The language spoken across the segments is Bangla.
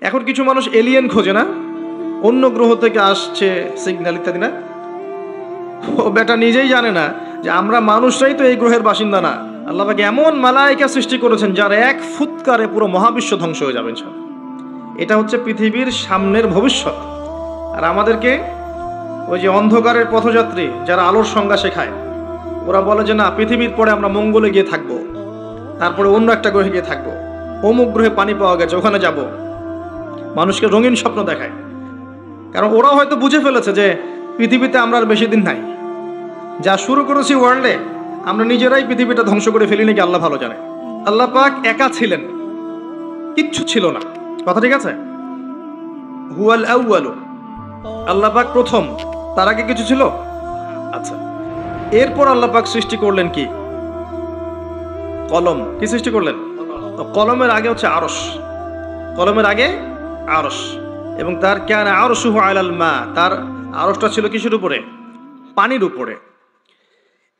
এখন কিছু মানুষ এলিয়েন খোঁজে না, অন্য গ্রহ থেকে আসছে সিগন্যাল ইত্যাদি না, ও বেটা নিজেই জানে না যে আমরা মানুষরাই তো এই গ্রহের বাসিন্দা না। আল্লাহ পাক এমন মালায়েকা সৃষ্টি করেছেন যার এক ফুৎকারে পুরো মহাবিশ্ব ধ্বংস হয়ে যাবে ইনশাআল্লাহ। এটা হচ্ছে পৃথিবীর সামনের ভবিষ্যৎ। আর আমাদেরকে ওই যে অন্ধকারের পথযাত্রী যারা আলোর সংজ্ঞা শেখায়, ওরা বলে যে না, পৃথিবীর পরে আমরা মঙ্গলে গিয়ে থাকবো, তারপরে অন্য একটা গ্রহে গিয়ে থাকবো, অমুক গ্রহে পানি পাওয়া গেছে ওখানে যাব, মানুষকে রঙিন স্বপ্ন দেখায়। কারণ ওরাও হয়তো বুঝে ফেলেছে যে পৃথিবীতে আমরা আর বেশি দিন নাই, যা শুরু করেছি ওয়ার্ল্ডে আমরা নিজেরাই পৃথিবীটা ধ্বংস করে ফেলি নাকি আল্লাহ ভালো জানে। আল্লাহ পাক একা ছিলেন, কিচ্ছু ছিল না, কথা ঠিক আছে? হুয়াল আউয়ালু, আল্লাহ পাক প্রথম, তার আগে কিছু ছিল? আচ্ছা, এরপর আল্লাহ পাক সৃষ্টি করলেন কি? কলম। কি সৃষ্টি করলেন? কলমের আগে হচ্ছে আরশ, কলমের আগে আরশ, এবং তার কানা আরশুহু আলাল মা, তার আরশটা ছিল কিসের উপরে? পানির উপরে।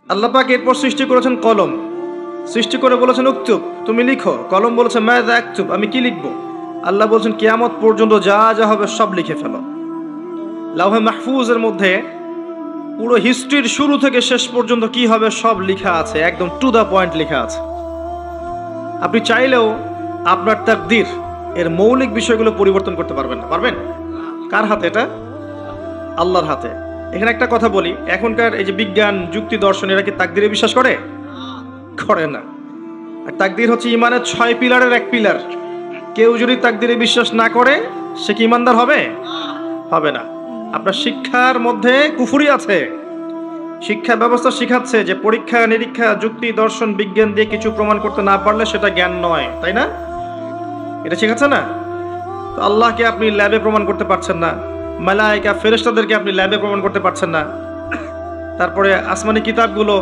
আল্লাহ পাক এরপর সৃষ্টি করেছেন কলম, সৃষ্টি করে বলেছেন উক্তুব, তুমি লিখো। কলম বলেছে মাযা আকতুব, আমি কি লিখবো? আল্লাহ বলছেন কিয়ামত পর্যন্ত যা যা হবে সব লিখে ফেলো। লাউহে মাহফুজের মধ্যে পুরো হিস্ট্রির শুরু থেকে শেষ পর্যন্ত কি হবে সব লেখা আছে, একদম টু দ্য পয়েন্ট লেখা আছে। আপনি চাইলেও আপনার তাকদীর এর মৌলিক বিষয়গুলো পরিবর্তন করতে পারবেন না। পারবেন? কার হাতে? এটা আল্লাহর হাতে। এখানে একটা কথা বলি, এখনকার এই যে বিজ্ঞান, যুক্তি, দর্শন, এরা কি তাকদীরে বিশ্বাস করে? করে না। আর তাকদীর হচ্ছে ইমানের 6 পিলারের এক পিলার। কেউ যদি তাকদীরে বিশ্বাস না করে সে কি ইমানদার হবে? হবে না। আপনার শিক্ষার মধ্যে কুফরি আছে। শিক্ষা ব্যবস্থা শিখাচ্ছে যে পরীক্ষা নিরীক্ষা, যুক্তি, দর্শন, বিজ্ঞান দিয়ে কিছু প্রমাণ করতে না পারলে সেটা জ্ঞান নয়, তাই না? এটা শেখাচ্ছে না? তো আল্লাহকে আপনি ল্যাবে প্রমাণ করতে পারছেন না, মালায়েকা ফেরেশতাদেরকে আপনি ল্যাবে প্রমাণ করতে পারছেন না, তারপরে আসমানি কিতাবগুলো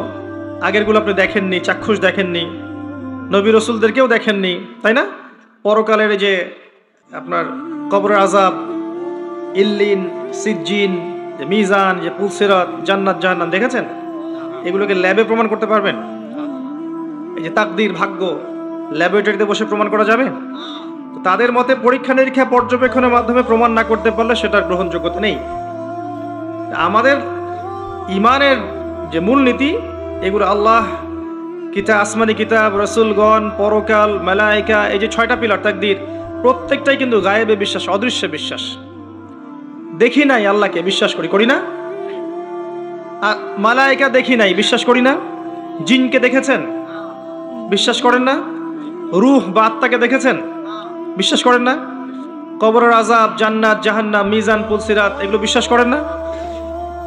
আগেরগুলো আপনি দেখেননি, চাক্ষুষ দেখেননি, নবী রসুলদেরকেও দেখেননি, তাই না? পরকালের যে আপনার কবরের আযাব, ইল্লিন, সিজ্জিন, যে মিজান, যে পুলসিরাত, জান্নাত জাহান্নাম দেখেছেন? এগুলোকে ল্যাবে প্রমাণ করতে পারবেন? এই যে তাকদীর, ভাগ্য, ল্যাবরেটরিতে বসে প্রমাণ করা যাবে? তো তাদের মতে পরীক্ষা নিরীক্ষা পর্যবেক্ষণের মাধ্যমে প্রমাণ না করতে পারলে সেটার গ্রহণযোগ্যতা নেই। আমাদের ইমানের যে মূলনীতি, এগুলো আল্লাহ, কিতাব, আসমানি কিতাব, রসুলগণ, পরকাল, মালায়েকা, এই যে 6টা পিলার তাকদীর, প্রত্যেকটাই কিন্তু গায়েবে বিশ্বাস, অদৃশ্যে বিশ্বাস। দেখি নাই আল্লাহকে, বিশ্বাস করি, করি না? আর মালায়েকা দেখি নাই, বিশ্বাস করি না? জিনকে দেখেছেন? বিশ্বাস করেন না? রূহ বা আত্মাকে দেখেছেন? বিশ্বাস করেন না? কবরের আযাব, জান্নাত, জাহান্নাম, মিজান, পুলসিরাত, এগুলো বিশ্বাস করেন না?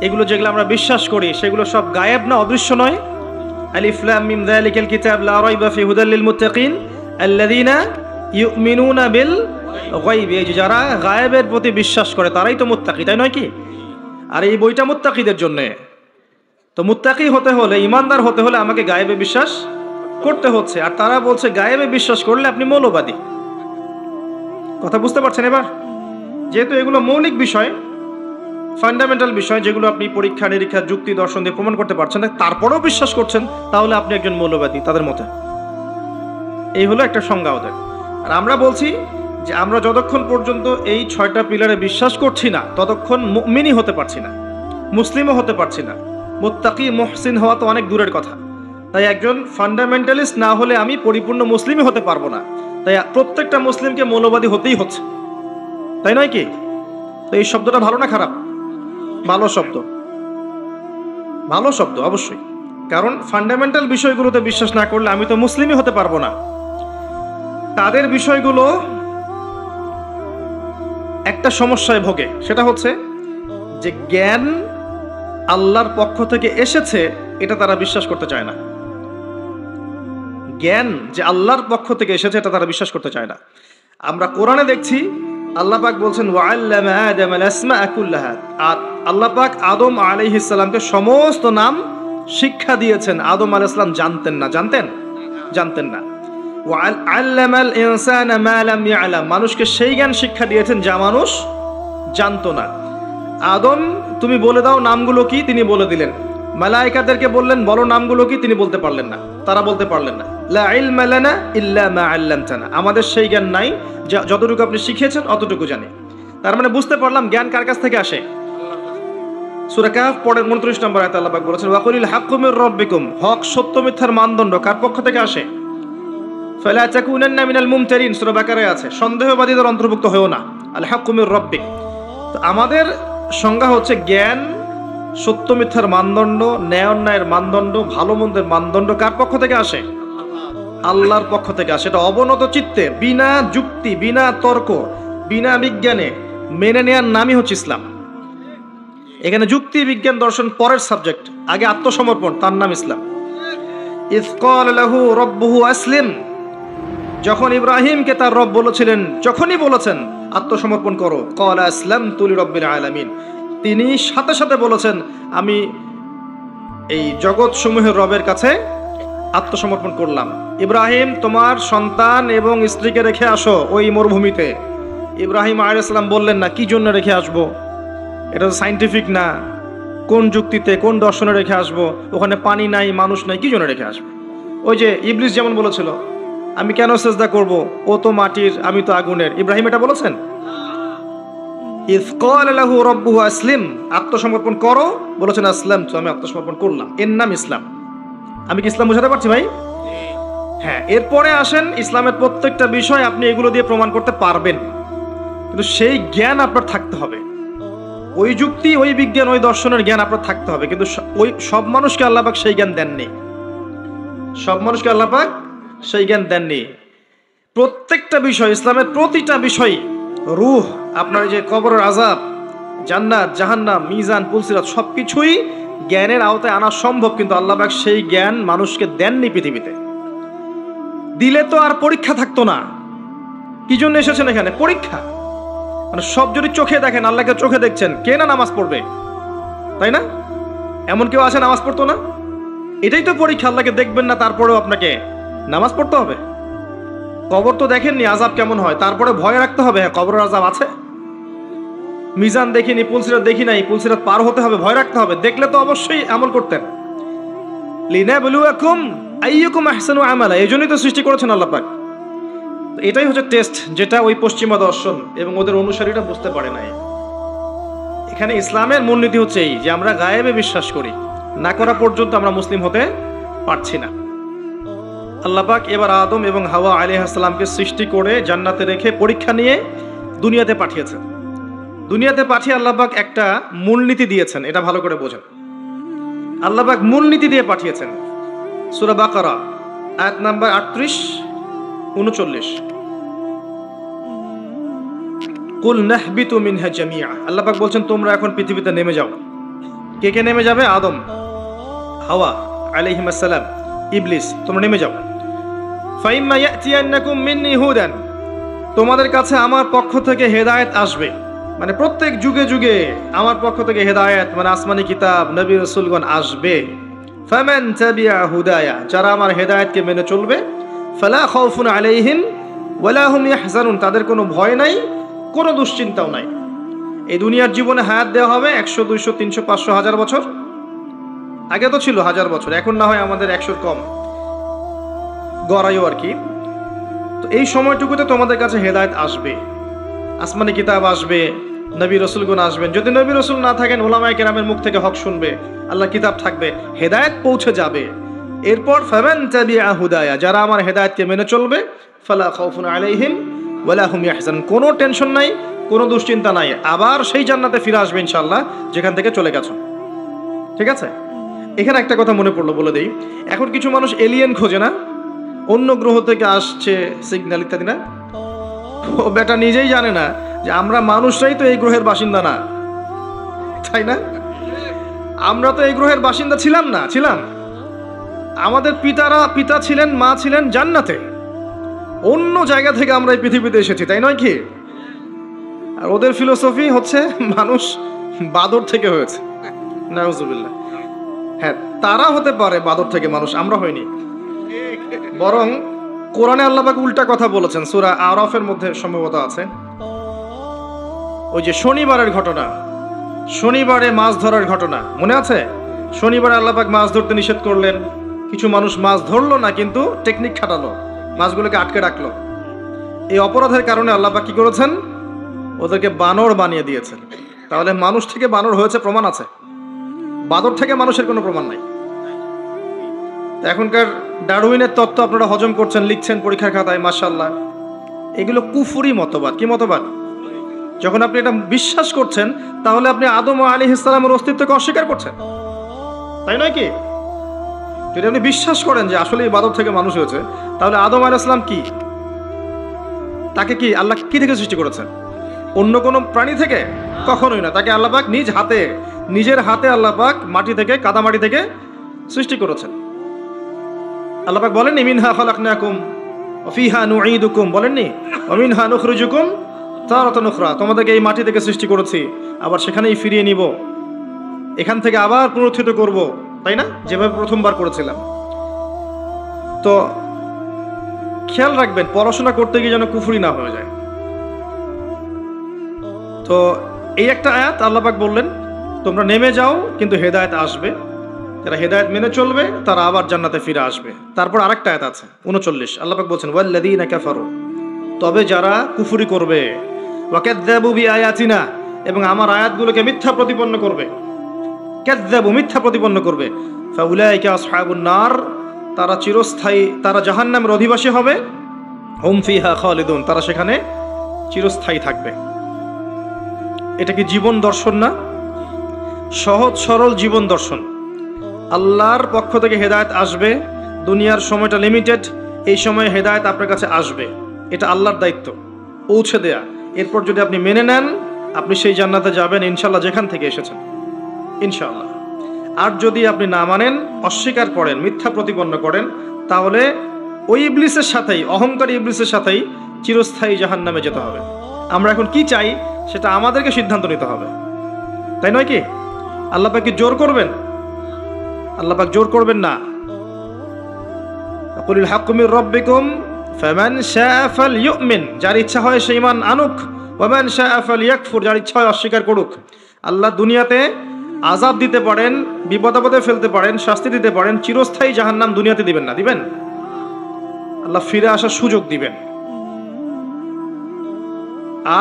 এগুলো যেগুলো আমরা বিশ্বাস করি সেগুলো সব গায়েব না, অদৃশ্য নয়? আলিফ লাম মিম যালিকাল কিতাব লা রাইবা ফি হুদাল লিল মুত্তাকিন আল্লাযীনা ইউমিনুনা বিল গায়ব। এই যে যারা গায়েবের প্রতি বিশ্বাস করে তারাই তো মুত্তাকি, তাই নয় কি? আর এই বইটা মুত্তাকিদের জন্য। তো মুত্তাকি হতে হলে, ইমানদার হতে হলে আমাকে গায়েবে বিশ্বাস করতে হচ্ছে। আর তারা বলছে গায়েবে বিশ্বাস করলে আপনি মৌলবাদী। কথা বুঝতে পারছেন এবার? যেহেতু এগুলো মৌলিক বিষয়, ফান্ডামেন্টাল বিষয়, যেগুলো আপনি পরীক্ষা নিরীক্ষা, যুক্তি, দর্শন দিয়ে প্রমাণ করতে পারছেন না, তারপরেও বিশ্বাস করছেন, তাহলে আপনি একজন মৌলবাদী তাদের মতে। এই হলো একটা সংজ্ঞা ওদের। আর আমরা বলছি যে আমরা যতক্ষণ পর্যন্ত এই 6টা পিলারে বিশ্বাস করছি না ততক্ষণ মুমিনই হতে পারছি না, মুসলিমও হতে পারছি না। মুত্তাকি, মুহসিন হওয়া তো অনেক দূরের কথা। তাই একজন ফান্ডামেন্টালিস্ট না হলে আমি পরিপূর্ণ মুসলিমই হতে পারবো না। তাই প্রত্যেকটা মুসলিমকে মৌলবাদী হতেই হচ্ছে, তাই নয় কি? তো এই শব্দটা ভালো না খারাপ? ভালো শব্দ, ভালো শব্দ অবশ্যই। কারণ ফান্ডামেন্টাল বিষয়গুলোতে বিশ্বাস না করলে আমি তো মুসলিমই হতে পারবো না। তাদের বিষয়গুলো একটা সমস্যায় ভোগে, সেটা হচ্ছে যে জ্ঞান আল্লাহর পক্ষ থেকে এসেছে এটা তারা বিশ্বাস করতে চায় না। জ্ঞান যে আল্লাহর পক্ষ থেকে এসেছে এটা তারা বিশ্বাস করতে চায় না। আমরা কোরআনে দেখছি আল্লাহ পাক বলছেন ওয়াআল্লামা আদামাল আসমাআ কুল্লাহা, আর আল্লাহ পাক আদম আলাইহিস সালামকে সমস্ত নাম শিক্ষা দিয়েছেন। আদম আলাইহিস সালাম জানতেন না? জানতেন? জানতেন না। ওয়াআল্লামাল ইনসানা মা লাম ইয়ালাম, মানুষকে সেই জ্ঞান শিক্ষা দিয়েছেন যা মানুষ জানতো না। আদম, তুমি বলে দাও নামগুলো কি? তিনি বলে দিলেন। মালায়েকাদেরকে বললেন বলো নামগুলো কি, তিনি বলতে পারলেন না, তারা বলতে পারলেন না। লা ইলমা লানা ইল্লা মা আল্লামতানা, আমাদের সেই জ্ঞান নাই, যতটুকু আপনি শিখিয়েছেন অতটুকু জানি। তার মানে বুঝতে পারলাম জ্ঞান কার কাছ থেকে আসে। সূরা কাহফ পড়েন 29 নম্বর আয়াতে আল্লাহ পাক বলেছেন ওয়াকুলিল হাক্কু মির রাব্বিকুম, হক সত্য মিথ্যার মানদণ্ড কার পক্ষ থেকে আসে। ফালা তাকুনান্না মিনাল মুমতারিন, সূরা বাকারায় আছে, সন্দেহবাদীদের অন্তর্ভুক্ত হয়ো না। আল হাক্কু মির রাব্বিক, তো আমাদের সংজ্ঞা হচ্ছে জ্ঞান সত্য মিথ্যার মানদণ্ড, ন্যায় অন্যায়ের মানদণ্ড, ভালো মন্দের মানদণ্ড কার পক্ষ থেকে আসে? আল্লাহর পক্ষ থেকে আসে। এটা অবনত চিত্তে বিনা যুক্তি, বিনা তর্ক, বিনা বিজ্ঞানে মেনে নেওয়ার নামই হচ্ছে ইসলাম। এখানে যুক্তি বিজ্ঞান দর্শন পরের সাবজেক্ট, আগে আত্মসমর্পণ, তার নাম ইসলাম। ইয ক্বালা লাহু রাব্বুহু আসলিম, যখন ইব্রাহিমকে তার রব বলেছিলেন, যখনই বলেছেন আত্মসমর্পণ করো, ক্বালা আসলামতু লিরাব্বিল আলামিন, তিনি সাথে সাথে বলেছেন আমি এই জগৎ সমূহের রবের কাছে আত্মসমর্পণ করলাম। ইব্রাহিম তোমার সন্তান এবং স্ত্রীকে রেখে আসো ওই মরুভূমিতে। ইব্রাহিম আলাইহিস সালাম বললেন না, কি জন্য রেখে আসবো, এটা তো সাইন্টিফিক না, কোন যুক্তিতে কোন দর্শনে রেখে আসবো, ওখানে পানি নাই মানুষ নাই, কি জন্য রেখে আসবো। ওই যে ইবলিস যেমন বলেছিল আমি কেন সেজদা করব, ও তো মাটির আমি তো আগুনের, ইব্রাহিম এটা বলেছেন? ইয ক্বালা লাহু রাব্বুহু আসলিম, আত্মসমর্পণ করো, বলেছেন আসলাম, তো আমি আত্মসমর্পণ করলাম, এর নাম ইসলাম। আমি কি ইসলাম বোঝাতে পারছি ভাই? হ্যাঁ, এরপরে আসেন ইসলামের প্রত্যেকটা বিষয় আপনি এগুলো দিয়ে প্রমাণ করতে পারবেন, কিন্তু সেই জ্ঞান আপনার থাকতে হবে, ওই যুক্তি, ওই বিজ্ঞান, ওই দর্শনের জ্ঞান আপনার থাকতে হবে। কিন্তু ওই সব মানুষকে আল্লাহ পাক সেই জ্ঞান দেননি, সব মানুষকে আল্লাহ পাক সেই জ্ঞান দেননি। প্রত্যেকটা বিষয়, ইসলামের প্রতিটা বিষয়, রূহ, আপনার যে কবরের আযাব, জান্নাত জাহান্নাম, মিজান পুলসিরাত, সবকিছুই জ্ঞানের আওতায় আনা সম্ভব, কিন্তু আল্লাহ পাক সেই জ্ঞান মানুষকে দেননি পৃথিবীতে। দিলে তো আর পরীক্ষা থাকতো না। কি জন্য এসেছেন এখানে? পরীক্ষা। মানে সব যদি চোখে দেখেন, আল্লাহকে চোখে দেখছেন, কে না নামাজ পড়বে, তাই না? এমন কেউ আছে নামাজ পড়তো না? এটাই তো পরীক্ষা, আল্লাহকে দেখবেন না তারপরেও আপনাকে নামাজ পড়তে হবে। কবর তো দেখেননি আযাব কেমন হয়, তারপরে ভয় রাখতে হবে, হ্যাঁ কবরের আযাব আছে। মিজান দেখিনি, পুলসিরাত দেখি নাই, পুলসিরাত পার হতে হবে, ভয় রাখতে হবে। দেখলে তো অবশ্যই আমল করতেন। লিনাবলুয়াকুম আইয়ুকুম আহসানু আমালা, এইজন্যই তো সৃষ্টি করেছেন আল্লাহ পাক। এটাই হচ্ছে টেস্ট, যেটা ওই পশ্চিমা দর্শন এবং ওদের অনুসারীরা বুঝতে পারে নাই। এখানে ইসলামের মূলনীতি হচ্ছে এই যে আমরা গায়েবে বিশ্বাস করি, না করা পর্যন্ত আমরা মুসলিম হতে পারছি না। আল্লাহ পাক এবার আদম এবং হাওয়া আলাইহিস সালামকে সৃষ্টি করে জান্নাতে রেখে পরীক্ষা নিয়ে দুনিয়াতে পাঠিয়েছেন। দুনিয়াতে পাঠিয়ে আল্লাহ পাক একটা মূলনীতি দিয়েছেন, এটা ভালো করে বোঝেন। আল্লাহ পাক মূলনীতি দিয়ে পাঠিয়েছেন। সূরা বাকারা আয়াত নাম্বার 38 39, কুল নাহবিতু মিনহা জামিআ, আল্লাহ পাক বলছেন তোমরা এখন পৃথিবীতে নেমে যাও। কে কে নেমে যাবে? আদম, হাওয়া আলাইহিস সালাম, ইবলিস, তোমরা নেমে যাও। ফাইম্মা ইয়াতিয়ান্নাকুম মিন্নি হুদান, তোমাদের কাছে আমার পক্ষ থেকে হেদায়েত আসবে। মানে প্রত্যেক যুগে যুগে আমার পক্ষ থেকে হেদায়েত, মানে আসমানি কিতাব, নবী রাসূলগণ আসবে। ফামান তাবিআ হুদায়া, যারা আমার হেদায়েতকে মেনে চলবে, ফালা খাউফুন আলাইহিম ওয়ালা হুম ইয়াহজানুন, তাদের কোনো ভয় নাই, কোনো দুশ্চিন্তাও নাই। এই দুনিয়ার জীবনে হায়াত দেওয়া হবে 100 200 300 500 1000 বছর। আগে তো ছিল 1000 বছর, এখন না হয় আমাদের 100 কম গড়াইও আর কি। তো এই সময়টুকুতে তোমাদের কাছে হেদায়েত আসবে, আসমানি কিতাব আসবে, নবী রাসূলগণ আসবেন। যদি নবী রাসূল না থাকেন, উলামায়ে কেরামের মুখ থেকে হক শুনবে, আল্লাহ কিতাব থাকবে, হেদায়েত পৌঁছে যাবে। এরপর ফামান তাবিআ হুদায়া, যারা আমার হেদায়েতকে মেনে চলবে, ফালা খাউফুন আলাইহিম ওয়ালা হুম ইয়াহজানুন, কোনো টেনশন নাই, কোনো দুশ্চিন্তা নাই, আবার সেই জান্নাতে ফিরে আসবে ইনশাআল্লাহ যেখান থেকে চলে গেছো। ঠিক আছে? এখানে একটা কথা মনে পড়লো, বলে দেই। এখন কিছু মানুষ এলিয়েন খোঁজে না, অন্য গ্রহ থেকে আসছে সিগন্যাল ইত্যাদি, না? ও বেটা নিজেই জানে না যে আমরা মানুষরাই তো এই গ্রহের বাসিন্দা না, তাই না? আমরা তো এই গ্রহের বাসিন্দা ছিলাম না, ছিলাম। আমাদের পিতা ছিলেন, মা ছিলেন জান্নাতে, অন্য জায়গা থেকে আমরা এই পৃথিবীতে এসেছি, তাই নয় কি? আর ওদের ফিলোসফি হচ্ছে মানুষ বাদর থেকে হয়েছে, নাউজুবিল্লাহ। হ্যাঁ, তারা হতে পারে বাদর থেকে মানুষ, আমরা হইনি। বরং কোরআনে আল্লাহ পাক উল্টা কথা বলেছেন, সূরা আরাফের মধ্যে সম্ভবত আছে। ওই যে শনিবারের ঘটনা, শনিবারে মাছ ধরার ঘটনা মনে আছে? শনিবার আল্লাহ পাক মাছ ধরতে নিষেধ করলেন, কিছু মানুষ মাছ ধরলো না কিন্তু টেকনিক খাটালো, মাছগুলোকে আটকে রাখলো। এই অপরাধের কারণে আল্লাহ পাক কি করেছেন? ওদেরকে বানর বানিয়ে দিয়েছেন। তাহলে মানুষ থেকে বানর হয়েছে প্রমাণ আছে, বাদর থেকে মানুষের কোনো প্রমাণ নাই। এখনকার ডারউইনের তত্ত্ব আপনারা হজম করছেন, লিখছেন পরীক্ষার খাতায়, মাশাআল্লাহ। এগুলো কুফরি মতবাদ। কি মতবাদ? যখন আপনি এটা বিশ্বাস করছেন তাহলে আপনি আদম আলাইহিস সালামের অস্তিত্বকে অস্বীকার করছেন, তাই নয় কি? যদি আপনি বিশ্বাস করেন যে আসলে এই বাদর থেকে মানুষ হয়েছে, তাহলে আদম আলাইহিস সালাম কি, তাকে কি আল্লাহ কি থেকে সৃষ্টি করেছেন? অন্য কোনো প্রাণী থেকে? কখনোই না। তাকে আল্লাহ পাক নিজের হাতে আল্লাহ পাক মাটি থেকে, কাদা মাটি থেকে সৃষ্টি করেছেন। আল্লাহ পাক বলেননি মিনহা খালাকনাকুম ওয়া ফিহা নুঈদুকুম, বলেননি ওয়া মিনহা নুখরিজুকুম তারাতান উখরা, তোমাদেরকে এই মাটি থেকে সৃষ্টি করেছি, আবার সেখানেই ফিরিয়ে নিব, এখান থেকে আবার পুনরুত্থিত করব, তাই না? যেভাবে প্রথমবার করেছিলাম। তো খেয়াল রাখবেন পড়াশোনা করতে গিয়ে যেন কুফরি না হয়ে যায়। তো এই একটা আয়াত আল্লাহ পাক বললেন তোমরা নেমে যাও, কিন্তু হেদায়েত আসবে, যারা হেদায়েত মেনে চলবে তারা আবার জান্নাতে ফিরে আসবে। তারপর আরেকটা আয়াত আছে 39, আল্লাহ পাক বলছেন ওয়াল্লাযীনা কাফারু, তবে যারা কুফরি করবে, ওয়া কাযযাবু বিআয়াতিনা, এবং আমার আয়াতগুলোকে মিথ্যা প্রতিপন্ন করবে, কাযযাবু মিথ্যা প্রতিপন্ন করবে, ফাউলাইকা আসহাবুন নার, তারা চিরস্থায়ী, তারা জাহান্নামের অধিবাসী হবে, হুম ফিহা খালিদুন, তারা সেখানে চিরস্থায়ী থাকবে। এটা কি জীবন দর্শন না? সহজ সরল জীবন দর্শন। আল্লাহর পক্ষ থেকে হেদায়েত আসবে, দুনিয়ার সময়টা লিমিটেড, এই সময়ে হেদায়েত আপনার কাছে আসবে, এটা আল্লাহর দায়িত্ব পৌঁছে দেয়া। এরপর যদি আপনি মেনে নেন, আপনি সেই জান্নাতে যাবেন ইনশাআল্লাহ, যেখান থেকে এসেছেন ইনশাআল্লাহ। আর যদি আপনি না মানেন, অস্বীকার করেন, মিথ্যা প্রতিপন্ন করেন, তাহলে ওই ইবলিসের সাথেই, অহংকারী ইবলিসের সাথেই চিরস্থায়ী জাহান্নামে যেতে হবে। আমরা এখন কি চাই সেটা আমাদেরকে সিদ্ধান্ত নিতে হবে, তাই নয় কি? আল্লাহ পাক কি জোর করবেন? আল্লাহ পাক জোর করবেন না। কুলিল হাক্কু মির রাব্বিকুম ফামান শাআ ফালইউমিন, যার ইচ্ছা হয় সে ঈমান আনুক, ওয়া মান শাআ ফালইয়াকফুর, যার ইচ্ছা হয় অস্বীকার করুক। আল্লাহ দুনিয়াতে আযাব দিতে পারেন, বিপদ আপদে ফেলতে পারেন, শাস্তি দিতে পারেন, চিরস্থায়ী জাহান্নাম দুনিয়াতে দিবেন না? দিবেন। আল্লাহ ফিরে আসার সুযোগ দিবেন।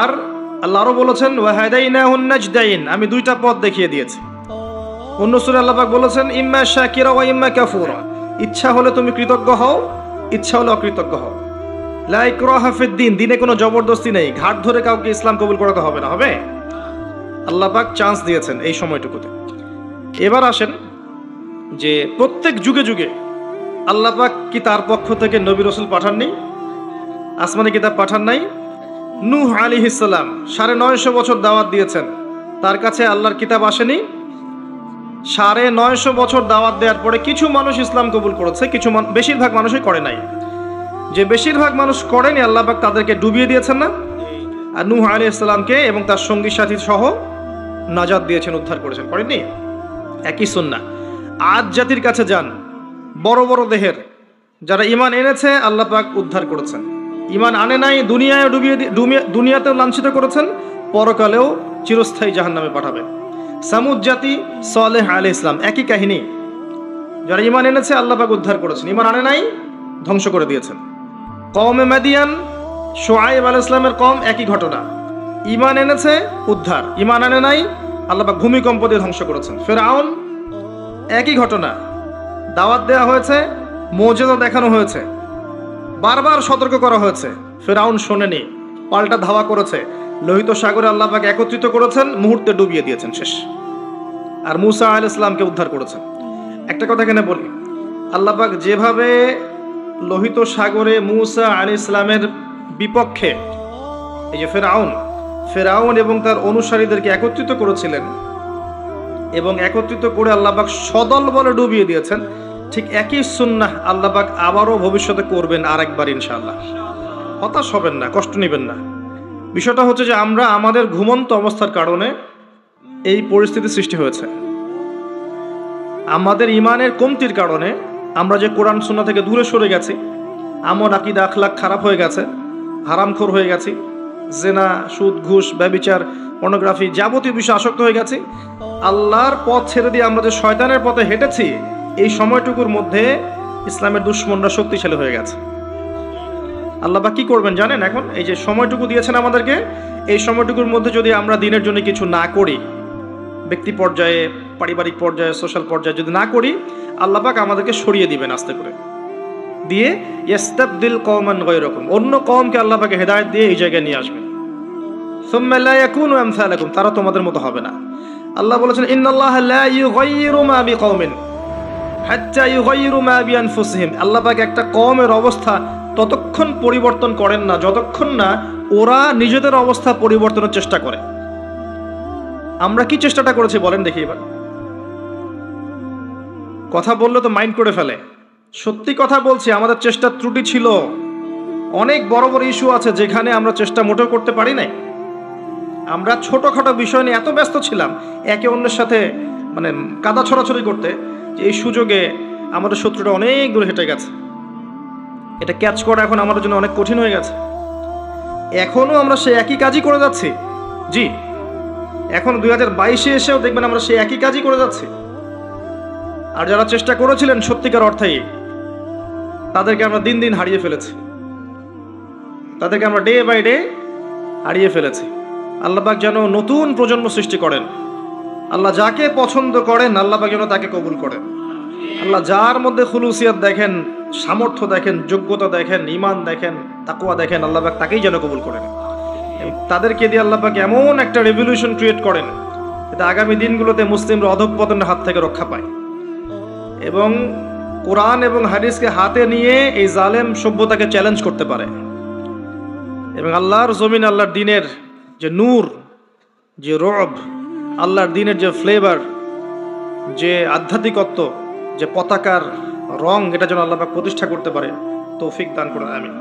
আর আল্লাহ আরো বলেছেন ওয়া হাদাইনাহুন নাজদাইন, আমি দুইটা পথ দেখিয়ে দিয়েছি। অন্য সূরায় আল্লাহ পাক বলেছেন ইম্মা শাকিরা ওয়া ইম্মা কাফুরা, ইচ্ছা হলে তুমি কৃতজ্ঞ হও, ইচ্ছা হলে অকৃতজ্ঞ হও। লা ইকরাহা ফিদ্দিন, দিনে কোনো জবরদস্তি নেই, ঘাট ধরে কাউকে ইসলাম কবুল করাতে হবে না, হবে? আল্লাহ পাক চান্স দিয়েছেন এই সময়টুকুতে। এবার আসেন যে প্রত্যেক যুগে যুগে আল্লাহ পাক কি তার পক্ষ থেকে নবী রাসূল পাঠাননি? আসমানি কিতাব পাঠান নাই? নূহ আলাইহিস সালাম 950 বছর দাওয়াত দিয়েছেন, তার কাছে আল্লাহর কিতাব আসেনি? 950 বছর দাওয়াত দেওয়ার পরে কিছু মানুষ ইসলাম কবুল করেছে, কিছু বেশিরভাগ মানুষই করে নাই। যে বেশিরভাগ মানুষ করেনি, আল্লাহ পাক তাদেরকে ডুবিয়ে দিয়েছেন না? আর নূহ আলাইহিস সালামকে এবং তার সঙ্গী সাথী সহ নাজাত দিয়েছেন, উদ্ধার করেছেন, করেননি? একই সুন্নাহ। আদ জাতির কাছে যান, বড় বড় দেহের, যারা ঈমান এনেছে আল্লাহ পাক উদ্ধার করেছেন, ঈমান আনে নাই দুনিয়ায় দুনিয়াতেও লাঞ্ছিত করেছেন, পরকালেও চিরস্থায়ী জাহান্নামে পাঠাবেন। সামুদ জাতি, সালেহ আলাইহিস সালাম, একই কাহিনী, যারা ঈমান এনেছে আল্লাহ পাক উদ্ধার করেছেন, ঈমান আনে নাই ধ্বংস করে দিয়েছেন। কওমে মাদিয়ান, শুআয়ব আলাইহিস সালামের কওম, একই ঘটনা, ঈমান এনেছে উদ্ধার, ঈমান আনে নাই আল্লাহ পাক ভূমিকম্প দিয়ে ধ্বংস করেছেন। ফিরআউন, একই ঘটনা, দাওয়াত দেওয়া হয়েছে, মুজিজা দেখানো হয়েছে, বারবার সতর্ক করা হয়েছে, ফিরআউন শোনেনি, পাল্টা ধাওয়া করেছে, লোহিত সাগরে আল্লাহ পাক একত্রিত করেছেন, মুহূর্তে ডুবিয়ে দিয়েছেন, শেষ। আর মূসা আলাইহিস সালামকে উদ্ধার করেছেন। একটা কথা এখানে বলি, আল্লাহ পাক যেভাবে লোহিত সাগরে মূসা আলাইহিস সালামের বিপক্ষে এই যে ফেরাউন এবং তার অনুসারীদেরকে একত্রিত করেছিলেন এবং একত্রিত করে আল্লাহ পাক সদল বলে ডুবিয়ে দিয়েছেন, ঠিক একই সুন্নাহ আল্লাহ পাক আবারও ভবিষ্যতে করবেন আরেকবার ইনশাআল্লাহ। হতাশ হবেন না, কষ্ট নেবেন না। বিষয়টা হচ্ছে যে আমরা আমাদের ঘুমন্ত অবস্থার কারণে এই পরিস্থিতি সৃষ্টি হয়েছে। আমাদের ইমানের কমতির কারণে আমরা যে কোরআন সুন্নাহ থেকে দূরে সরে গেছি, আমল আকীদা আখলাক খারাপ হয়ে গেছে, হারামখোর হয়ে গেছি, জেনা, সুদ, ঘুষ, ব্যভিচার, পর্নোগ্রাফি, যাবতীয় বিষয় আসক্ত হয়ে গেছি। আল্লাহর পথ ছেড়ে দিয়ে আমরা যে শয়তানের পথে হেঁটেছি, এই সময়টুকুর মধ্যে ইসলামের দুশ্মনরা শক্তিশালী হয়ে গেছে। আল্লাহ পাক কি করবেন জানেন? এখন এই যে সময়টুকু দিয়েছেন আমাদেরকে, এই সময়টুকুর মধ্যে যদি আমরা দিনের জন্য কিছু না করি, ব্যক্তি পর্যায়ে, পারিবারিক পর্যায়ে, সোশ্যাল পর্যায়ে যদি না করি, আল্লাহ পাক আমাদেরকে সরিয়ে দিবেন আস্তে করে, দিয়ে ইস্তাবদিল কওমান গায়রাকুম, অন্য কওমকে আল্লাহ পাক হেদায়েত দিয়ে এই জায়গায় নিয়ে আসবেন। সুম্মা লা ইয়াকুনু আমসালাকুম, তারা তোমাদের মতো হবে না। আল্লাহ বলেছেন ইন্নাল্লাহা লা ইউগাইয়িরু মা বিকওমিন হাত্তা ইউগাইয়িরু মা বিআনফুসিহিম। আল্লাহ পাক একটা কওমের অবস্থা ততক্ষণ পরিবর্তন করেন না যতক্ষণ না ওরা নিজেদের অবস্থা পরিবর্তনের চেষ্টা করে। আমরা কি চেষ্টাটা করেছি বলেন দেখি এবার? কথা বললে তো মাইন্ড করে ফেলে। সত্যি কথা বলছি, আমাদের চেষ্টার ত্রুটি ছিল। অনেক বড় বড় ইস্যু আছে যেখানে আমরা চেষ্টা মোটেও করতে পারি নাই। আমরা ছোটখাটো বিষয় নিয়ে এত ব্যস্ত ছিলাম একে অন্যের সাথে মানে কাদা ছড়াছড়ি করতে, যে এই সুযোগে আমাদের শত্রুটা অনেক দূরে হেঁটে গেছে। এটা ক্যাচ করা এখন আমাদের জন্য অনেক কঠিন হয়ে গেছে। এখনো আমরা সেই একই কাজই করে যাচ্ছি। জি, এখন 2022-এ এসেও দেখবেন আমরা সেই একই কাজই করে যাচ্ছি। আর যারা চেষ্টা করেছিলেন সত্যিকার অর্থেই, তাদেরকে আমরা দিন দিন হারিয়ে ফেলেছি, তাদেরকে আমরা ডে বাই ডে হারিয়ে ফেলেছি। আল্লাহ পাক যেন নতুন প্রজন্ম সৃষ্টি করেন। আল্লাহ যাকে পছন্দ করেন আল্লাহ পাক যেন তাকে কবুল করেন। আল্লাহ যার মধ্যে খুলুসিয়াত দেখেন, সামর্থ্য দেখেন, যোগ্যতা দেখেন, ঈমান দেখেন, তাকওয়া দেখেন, আল্লাহ পাক তাকেই যেন কবুল করেন। তাদেরকে দিয়ে আল্লাহ পাক এমন একটা রেভলিউশন ক্রিয়েট করেন যাতে আগামী দিনগুলোতে মুসলিমরা অধঃপতনের হাত থেকে রক্ষা পায়, এবং কোরআন এবং হাদিসকে হাতে নিয়ে এই জালেম সভ্যতাকে চ্যালেঞ্জ করতে পারে, এবং আল্লাহর জমিন, আল্লাহর দিনের যে নূর, যে রব, আল্লাহর দিনের যে ফ্লেভার, যে আধ্যাত্মিকত্ব, যে পতাকার রং, এটা যেন আল্লাহ পাক প্রতিষ্ঠা করতে পারে, তৌফিক দান করেন, আমিন।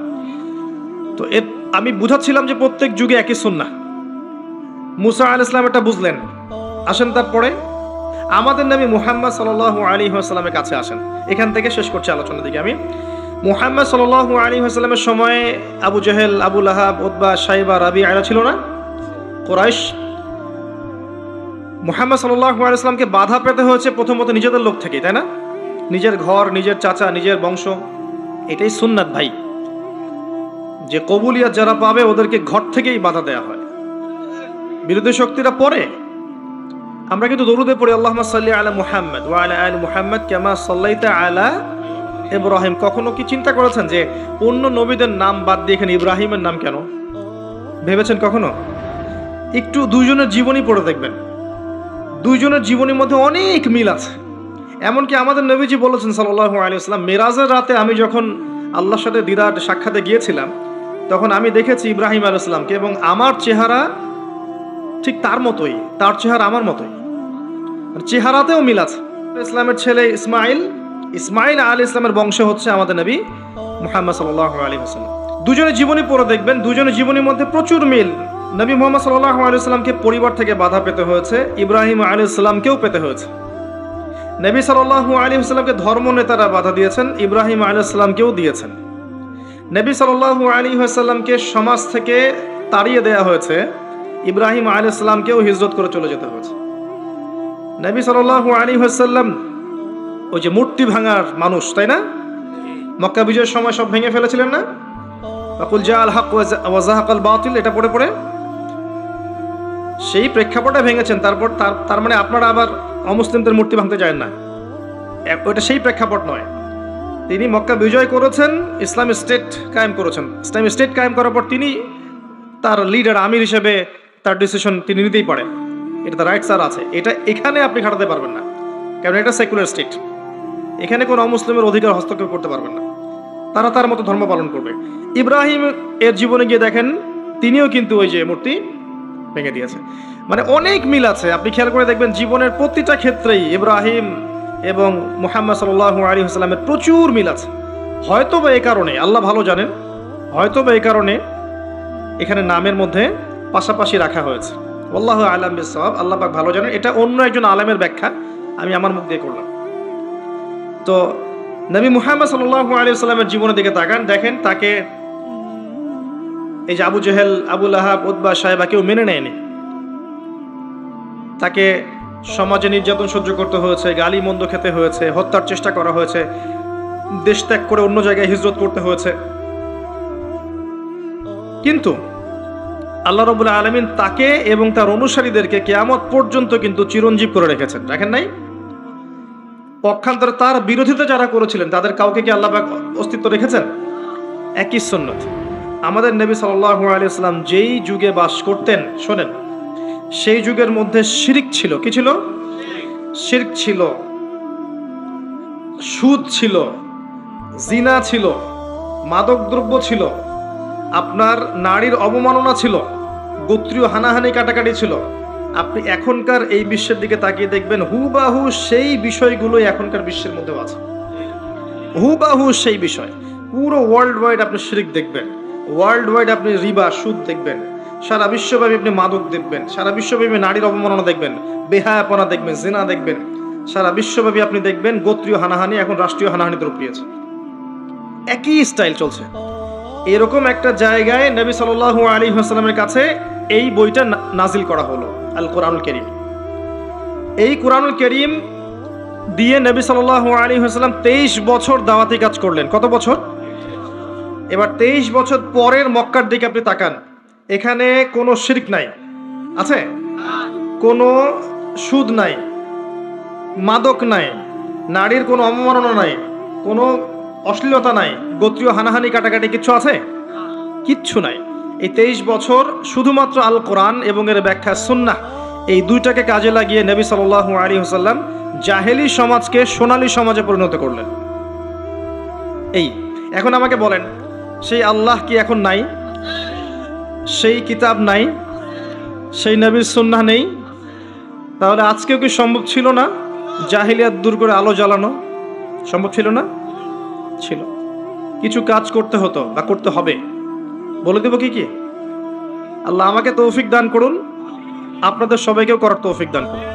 তো আমি বুঝাচ্ছিলাম যে প্রত্যেক যুগে একই সুন্নাহ। মুসা আলাইহিস সালাম এটা বুঝলেন। আসেন তারপরে আমাদের নবী মুহাম্মদ সাল্লাল্লাহু আলাইহি ওয়াসাল্লামের কাছে আসেন। এখান থেকে শেষ করছি আলোচনা দিকে আমি। মুহাম্মদ সাল্লাল্লাহু আলাইহি ওয়াসাল্লামের সময়ে আবু জেহেল, আবু লাহাব, উতবা, শাইবা, রাবিআ এরা ছিল না? কুরাইশ। মুহাম্মদ সাল্লাল্লাহু আলাইহি ওয়াসাল্লামকে বাধা পেতে হয়েছে প্রথমত নিজেদের লোক থেকেই, তাই না? নিজের ঘর, নিজের চাচা, নিজের বংশ। এটাই সুন্নাত ভাই, যে কবুলিয়াত যারা পাবে ওদেরকে ঘর থেকেই বাধা দেয়া হয়। বিরোধী শক্তিরা পরে। আমরা কিন্তু দরুদে পড়ি আল্লাহুম্মা সাল্লি আলা মুহাম্মদ ওয়া আলা আলি মুহাম্মদ কামা সাল্লাইতা আলা ইব্রাহিম। কখনো কি চিন্তা করেছেন যে অন্য নবীদের নাম বাদ দিয়ে এখানে ইব্রাহিমের নাম কেন? ভেবেছেন কখনো? একটু দুইজনের জীবনী পড়ে দেখবেন, দুইজনের জীবনীর মধ্যে অনেক মিল আছে। এমনকি আমাদের নবীজি বলেছেন সাল্লাল্লাহু আলাইহি ওয়াসাল্লাম, মেরাজের রাতে আমি যখন আল্লাহর সাথে দিদার সাক্ষাতে গিয়েছিলাম, তখন আমি দেখেছি ইব্রাহিম আলাইহিস সালামকে, এবং আমার চেহারা ঠিক তার মতোই, তার চেহারা আমার মতোই, চেহারাতেও মিল আছে। ইসলামের ছেলে ইসমাইল আলাইহিস সালামের বংশ হচ্ছে আমাদের নবী মুহাম্মদ সাল্লাল্লাহু আলাইহি ওয়াসাল্লাম। দুজনের জীবনী পড়ে দেখবেন, দুজনের জীবনীর মধ্যে প্রচুর মিল। নবী মুহাম্মদ সাল্লাল্লাহু আলাইহি ওয়াসাল্লামকে পরিবার থেকে বাধা পেতে হয়েছে, ইব্রাহিম আলাইহিস সালামকেও পেতে হয়েছে। নবী সাল্লাল্লাহু আলাইহি ওয়াসাল্লামকে ধর্ম নেতারা বাধা দিয়েছেন, ইব্রাহিম আলাইহিস সালামকেও দিয়েছেন। নবী সাল্লাল্লাহু আলাইহি ওয়াসাল্লামকে সমাজ থেকে তাড়িয়ে দেয়া হয়েছে, ইব্রাহিম আলাইহিস সালামকেও হিজরত করে চলে যেতে হয়েছে। নবী সাল্লাল্লাহু আলাইহি ওয়াসাল্লাম ওই যে মূর্তি ভাঙার মানুষ, তাই না? মক্কা বিজয়ের সময় সব ভেঙে ফেলেছিলেন না? ওয়াকুল জাআল হক ওয়া যাহাকাল বাতিল, এটা পড়ে পড়ে সেই প্রেক্ষাপটে ভেঙেছেন। তারপর তার মানে আপনারা আবার অমুসলিমদের মূর্তি ভাঙতে যায় না, ওইটা সেই প্রেক্ষাপট নয়। তিনি মক্কা বিজয় করেছেন, ইসলামী স্টেট কায়েম করেছেন। ইসলামী স্টেট কায়েম করার পর তিনি তার লিডার, আমির হিসেবে তার ডিসিশন তিনি নিতেই পারেন, এটা তার রাইটস আর আছে। এটা এখানে আপনি খাটাতে পারবেন না, কারণ এটা সেকুলার স্টেট। এখানে কোনো অমুসলিমের অধিকার হস্তক্ষেপ করতে পারবেন না, তারা তার মতো ধর্ম পালন করবে। ইব্রাহিম এর জীবনে গিয়ে দেখেন, তিনিও কিন্তু ওই যে মূর্তি ভেঙে দিয়েছে। মানে অনেক মিল আছে, আপনি খেয়াল করে দেখবেন জীবনের প্রতিটা ক্ষেত্রেই ইব্রাহিম এবং মুহাম্মদ সাল্লাল্লাহু আলাইহি ওয়াসাল্লামের প্রচুর মিল আছে। হয়তো বা এই কারণে, আল্লাহ ভালো জানেন, হয়তো বা এই কারণে এখানে নামের মধ্যে পাশাপাশি রাখা হয়েছে। আল্লাহু আ'লাম বিস-সাওয়াব, আল্লাহ পাক ভালো জানেন। এটা অন্য একজন আলেমের ব্যাখ্যা, আমি আমার মুখ দিয়ে করলাম। তো নবী মুহাম্মদ সাল্লাল্লাহু আলাইহি ওয়াসাল্লামের জীবনের দিকে তাকান, দেখেন তাকে এই যে আবু জেহেল, আবু লাহাব, উতবা, সাহেবা কেউ মেনে নেয়নি। তাকে সমাজে নির্যাতন সহ্য করতে হয়েছে, গালি মন্দ খেতে হয়েছে, হত্যার চেষ্টা করা হয়েছে, দেশ ত্যাগ করে অন্য জায়গায় হিজরত করতে হয়েছে। কিন্তু আল্লাহ রাব্বুল আলামিন তাকে এবং তার অনুসারীদেরকে কিয়ামত পর্যন্ত কিন্তু চিরঞ্জীব করে রেখেছেন, রাখেন নাই? পক্ষান্তরে তার বিরোধিতা যারা করেছিলেন তাদের কাউকে কি আল্লাহ পাক অস্তিত্ব রেখেছেন? একই সুন্নাত। আমাদের নবী সাল্লাল্লাহু আলাইহি ওয়াসাল্লাম যেই যুগে বাস করতেন, শোনেন, সেই যুগের মধ্যে শিরক ছিল। কি ছিল? শিরক ছিল, সুদ ছিল, জিনা ছিল, মাদকদ্রব্য ছিল, আপনার নারীর অবমাননা ছিল, গোত্রীয় হানাহানি কাটাকাটি ছিল। আপনি এখনকার এই বিশ্বের দিকে তাকিয়ে দেখবেন হুবাহু সেই বিষয়গুলোই এখনকার বিশ্বের মধ্যেও আছে, হুবাহু সেই বিষয়। পুরো ওয়ার্ল্ড ওয়াইড আপনি শিরক দেখবেন, ওয়ার্ল্ড ওয়াইড আপনি রিবা, সুদ দেখবেন, সারা বিশ্বব্যাপী আপনি মাদক দেখবেন, সারা বিশ্বব্যাপী নারীর অবমাননা দেখবেন, বেহায়াপনা দেখবেন, জিনা দেখবেন, সারা বিশ্বব্যাপী আপনি দেখবেন গোত্রীয় হানাহানি এখন রাষ্ট্রীয় হানাহানিতে রূপ নিয়েছে। একই স্টাইল চলছে। এরকম একটা জায়গায় নবী সাল্লাল্লাহু আলাইহি ওয়াসাল্লামের কাছে এই বইটা নাজিল করা হলো, আল কোরআনুল কারীম। এই কোরআনুল কারীম দিয়ে নবী সাল্লাল্লাহু আলাইহি ওয়াসাল্লাম 23 বছর দাওয়াতি কাজ করলেন। কত বছর? এবার 23 বছর পরের মক্কার দিকে আপনি তাকান, এখানে কোনো শিরক নাই, আছে? কোনো সুদ নাই, মাদক নাই, নারীর কোনো অবমাননা নাই, কোনো অশ্লীলতা নাই, গোত্রীয় হানাহানি কাটাকাটি কিচ্ছু আছে? কিচ্ছু নাই। এই 23 বছর শুধুমাত্র আল কোরআন এবং এর ব্যাখ্যা সুন্নাহ, এই দুইটাকে কাজে লাগিয়ে নবী সাল্লাল্লাহু আলাইহি ওয়াসাল্লাম জাহেলি সমাজকে সোনালী সমাজে পরিণত করলেন। এই এখন আমাকে বলেন, সেই আল্লাহ কি এখন নাই? সেই কিতাব নাই? সেই নবীর সুন্নাহ নেই? তাহলে আজকেও কি সম্ভব ছিল না জাহিলিয়াত দূর করে আলো জ্বালানো? সম্ভব ছিল না? ছিল। কিছু কাজ করতে হতো বা করতে হবে, বলে দেব কি কি? আল্লাহ আমাকে তৌফিক দান করুন, আপনাদের সবাইকেও করার তৌফিক দান করুন।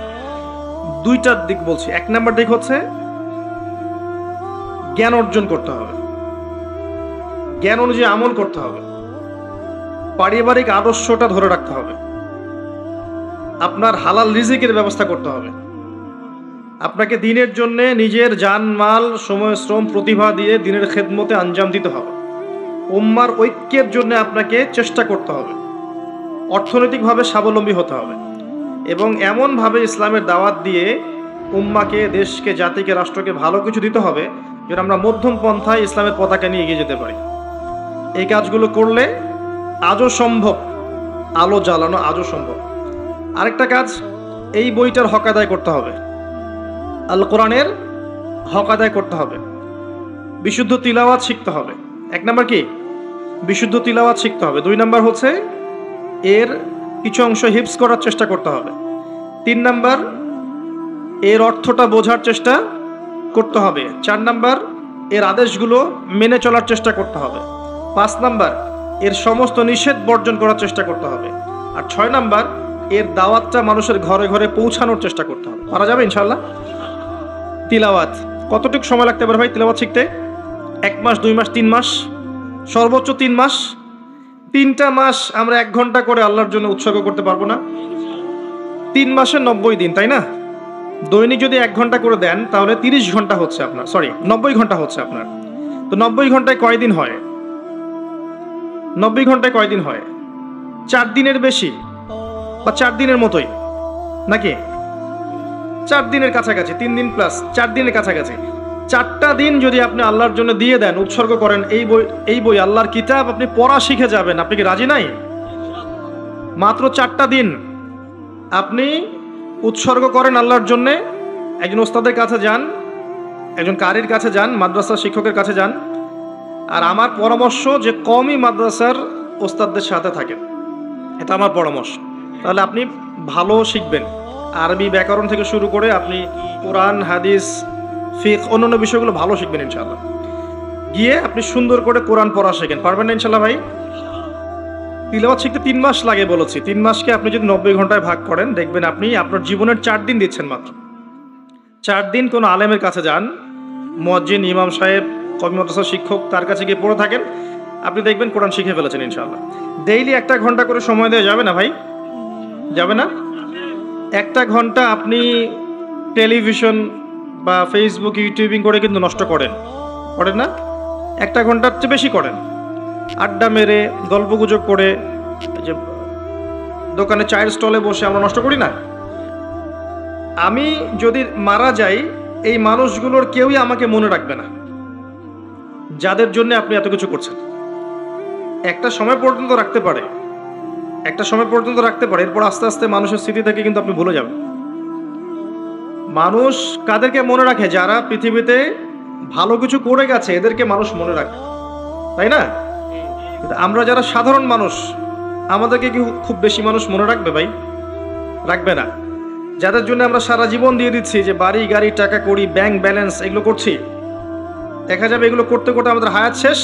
দুইটার দিক বলছি। এক নাম্বার দিক হচ্ছে জ্ঞান অর্জন করতে হবে, জ্ঞান অনুযায়ী আমল করতে হবে, পারিবারিক আদর্শটা ধরে রাখতে হবে, আপনার হালাল রিজিকের ব্যবস্থা করতে হবে, আপনাকে দিনের জন্য নিজের জান মাল, সময়, শ্রম, প্রতিভা দিয়ে দিনের খেদমতে আঞ্জাম দিতে হবে, উম্মার ঐক্যের জন্য আপনাকে চেষ্টা করতে হবে, অর্থনৈতিকভাবে স্বাবলম্বী হতে হবে এবং এমনভাবে ইসলামের দাওয়াত দিয়ে উম্মাকে, দেশকে, জাতিকে, রাষ্ট্রকে ভালো কিছু দিতে হবে যেন আমরা মধ্যম পন্থায় ইসলামের পতাকা নিয়ে এগিয়ে যেতে পারি। এই কাজগুলো করলে আজও সম্ভব, আলো জ্বালানো আজও সম্ভব। আরেকটা কাজ, এই বইটার হক আদায় করতে হবে, আল কোরআনের হক আদায় করতে হবে, বিশুদ্ধ তিলাওয়াত শিখতে হবে। এক নাম্বার কি? বিশুদ্ধ তিলাওয়াত শিখতে হবে। 2 নাম্বার হচ্ছে এর কিছু অংশ হিফজ করার চেষ্টা করতে হবে। 3 নাম্বার এর অর্থটা বোঝার চেষ্টা করতে হবে। 4 নাম্বার এর আদেশগুলো মেনে চলার চেষ্টা করতে হবে। 5 নাম্বার এর সমস্ত নিষেধ বর্জন করার চেষ্টা করতে হবে। আর 6 নাম্বার এর দাওয়াতটা মানুষের ঘরে ঘরে পৌঁছানোর চেষ্টা করতে হবে। পারা যাবে ইনশাআল্লাহ? তিলাওয়াত কতটুকু সময় লাগতে পারে ভাই তিলাওয়াত শিখতে? 1 মাস, 2 মাস, 3 মাস, সর্বোচ্চ 3 মাস। 3টা মাস আমরা 1 ঘন্টা করে আল্লাহর জন্য উৎসর্গ করতে পারবো না? 3 মাসে 90 দিন, তাই না? দৈনিক যদি 1 ঘন্টা করে দেন তাহলে 30 ঘন্টা হচ্ছে আপনার, 90 ঘন্টা হচ্ছে আপনার। তো 90 ঘন্টায় কয় দিন হয়? 90 ঘন্টায় কয় দিন হয়? 4 দিনের বেশি বা 4 দিনের মতোই নাকি? 4 দিনের কাছাকাছি, 3 দিন প্লাস 4 দিনের কাছাকাছি। 4টা দিন যদি আপনি আল্লাহর জন্য দিয়ে দেন, উৎসর্গ করেন, এই বই আল্লাহর কিতাব আপনি পড়া শিখে যাবেন। আপনি কি রাজি নাই? মাত্র 4টা দিন আপনি উৎসর্গ করেন আল্লাহর জন্য। একজন ওস্তাদের কাছে যান, একজন কারির কাছে যান, মাদ্রাসার শিক্ষকের কাছে যান। আর আমার পরামর্শ যে কমই মাদ্রাসার ওস্তাদদের সাথে থাকেন, এটা আমার পরামর্শ। তাহলে আপনি ভালো শিখবেন। আরবি ব্যাকরণ থেকে শুরু করে আপনি কোরআন, হাদিস, ফিকহ, অন্যান্য বিষয়গুলো ভালো শিখবেন ইনশাআল্লাহ। গিয়ে আপনি সুন্দর করে কোরআন পড়া শেখেন। পারবেন না ইনশাআল্লাহ ভাই? তিলাওয়াত শিখতে 3 মাস লাগে বলেছি। 3 মাসকে আপনি যদি 90 ঘন্টায় ভাগ করেন, দেখবেন আপনি আপনার জীবনের 4 দিন দিচ্ছেন মাত্র। 4 দিন কোনো আলেমের কাছে যান, মুয়াজ্জিন, ইমাম সাহেব, কওমি মাদ্রাসার শিক্ষক, তার কাছে গিয়ে পড়ে থাকেন। আপনি দেখবেন কোরআন শিখে ফেলেছেন ইনশাআল্লাহ। ডেইলি 1 ঘন্টা করে সময় দেওয়া যাবে না ভাই? যাবে না? 1 ঘন্টা আপনি টেলিভিশন বা ফেসবুক ইউটিউবিং করে কিন্তু নষ্ট করেন না? 1 ঘন্টার চেয়ে বেশি করেন। আড্ডা মেরে গল্পগুজব করে, যে দোকানে চায়ের স্টলে বসে আমরা নষ্ট করি না? আমি যদি মারা যাই, এই মানুষগুলোর কেউই আমাকে মনে রাখবে না, যাদের জন্য আপনি এত কিছু করছেন। একটা সময় পর্যন্ত রাখতে পারে, এরপর আস্তে আস্তে মানুষের স্মৃতি থেকে কিন্তু আপনি ভুলে যাবেন। মানুষ কাদেরকে মনে রাখে? যারা পৃথিবীতে ভালো কিছু করে গেছে, এদেরকে মানুষ মনে রাখে, তাই না? আমরা যারা সাধারণ মানুষ, আমাদেরকে কি খুব বেশি মানুষ মনে রাখবে ভাই? রাখবে না। যাদের জন্য আমরা সারা জীবন দিয়ে দিচ্ছি, যে বাড়ি গাড়ি টাকা কড়ি ব্যাংক ব্যালেন্স এগুলো করছি, দেখা যাবে এগুলো করতে করতে আমাদের হায়াত শেষ,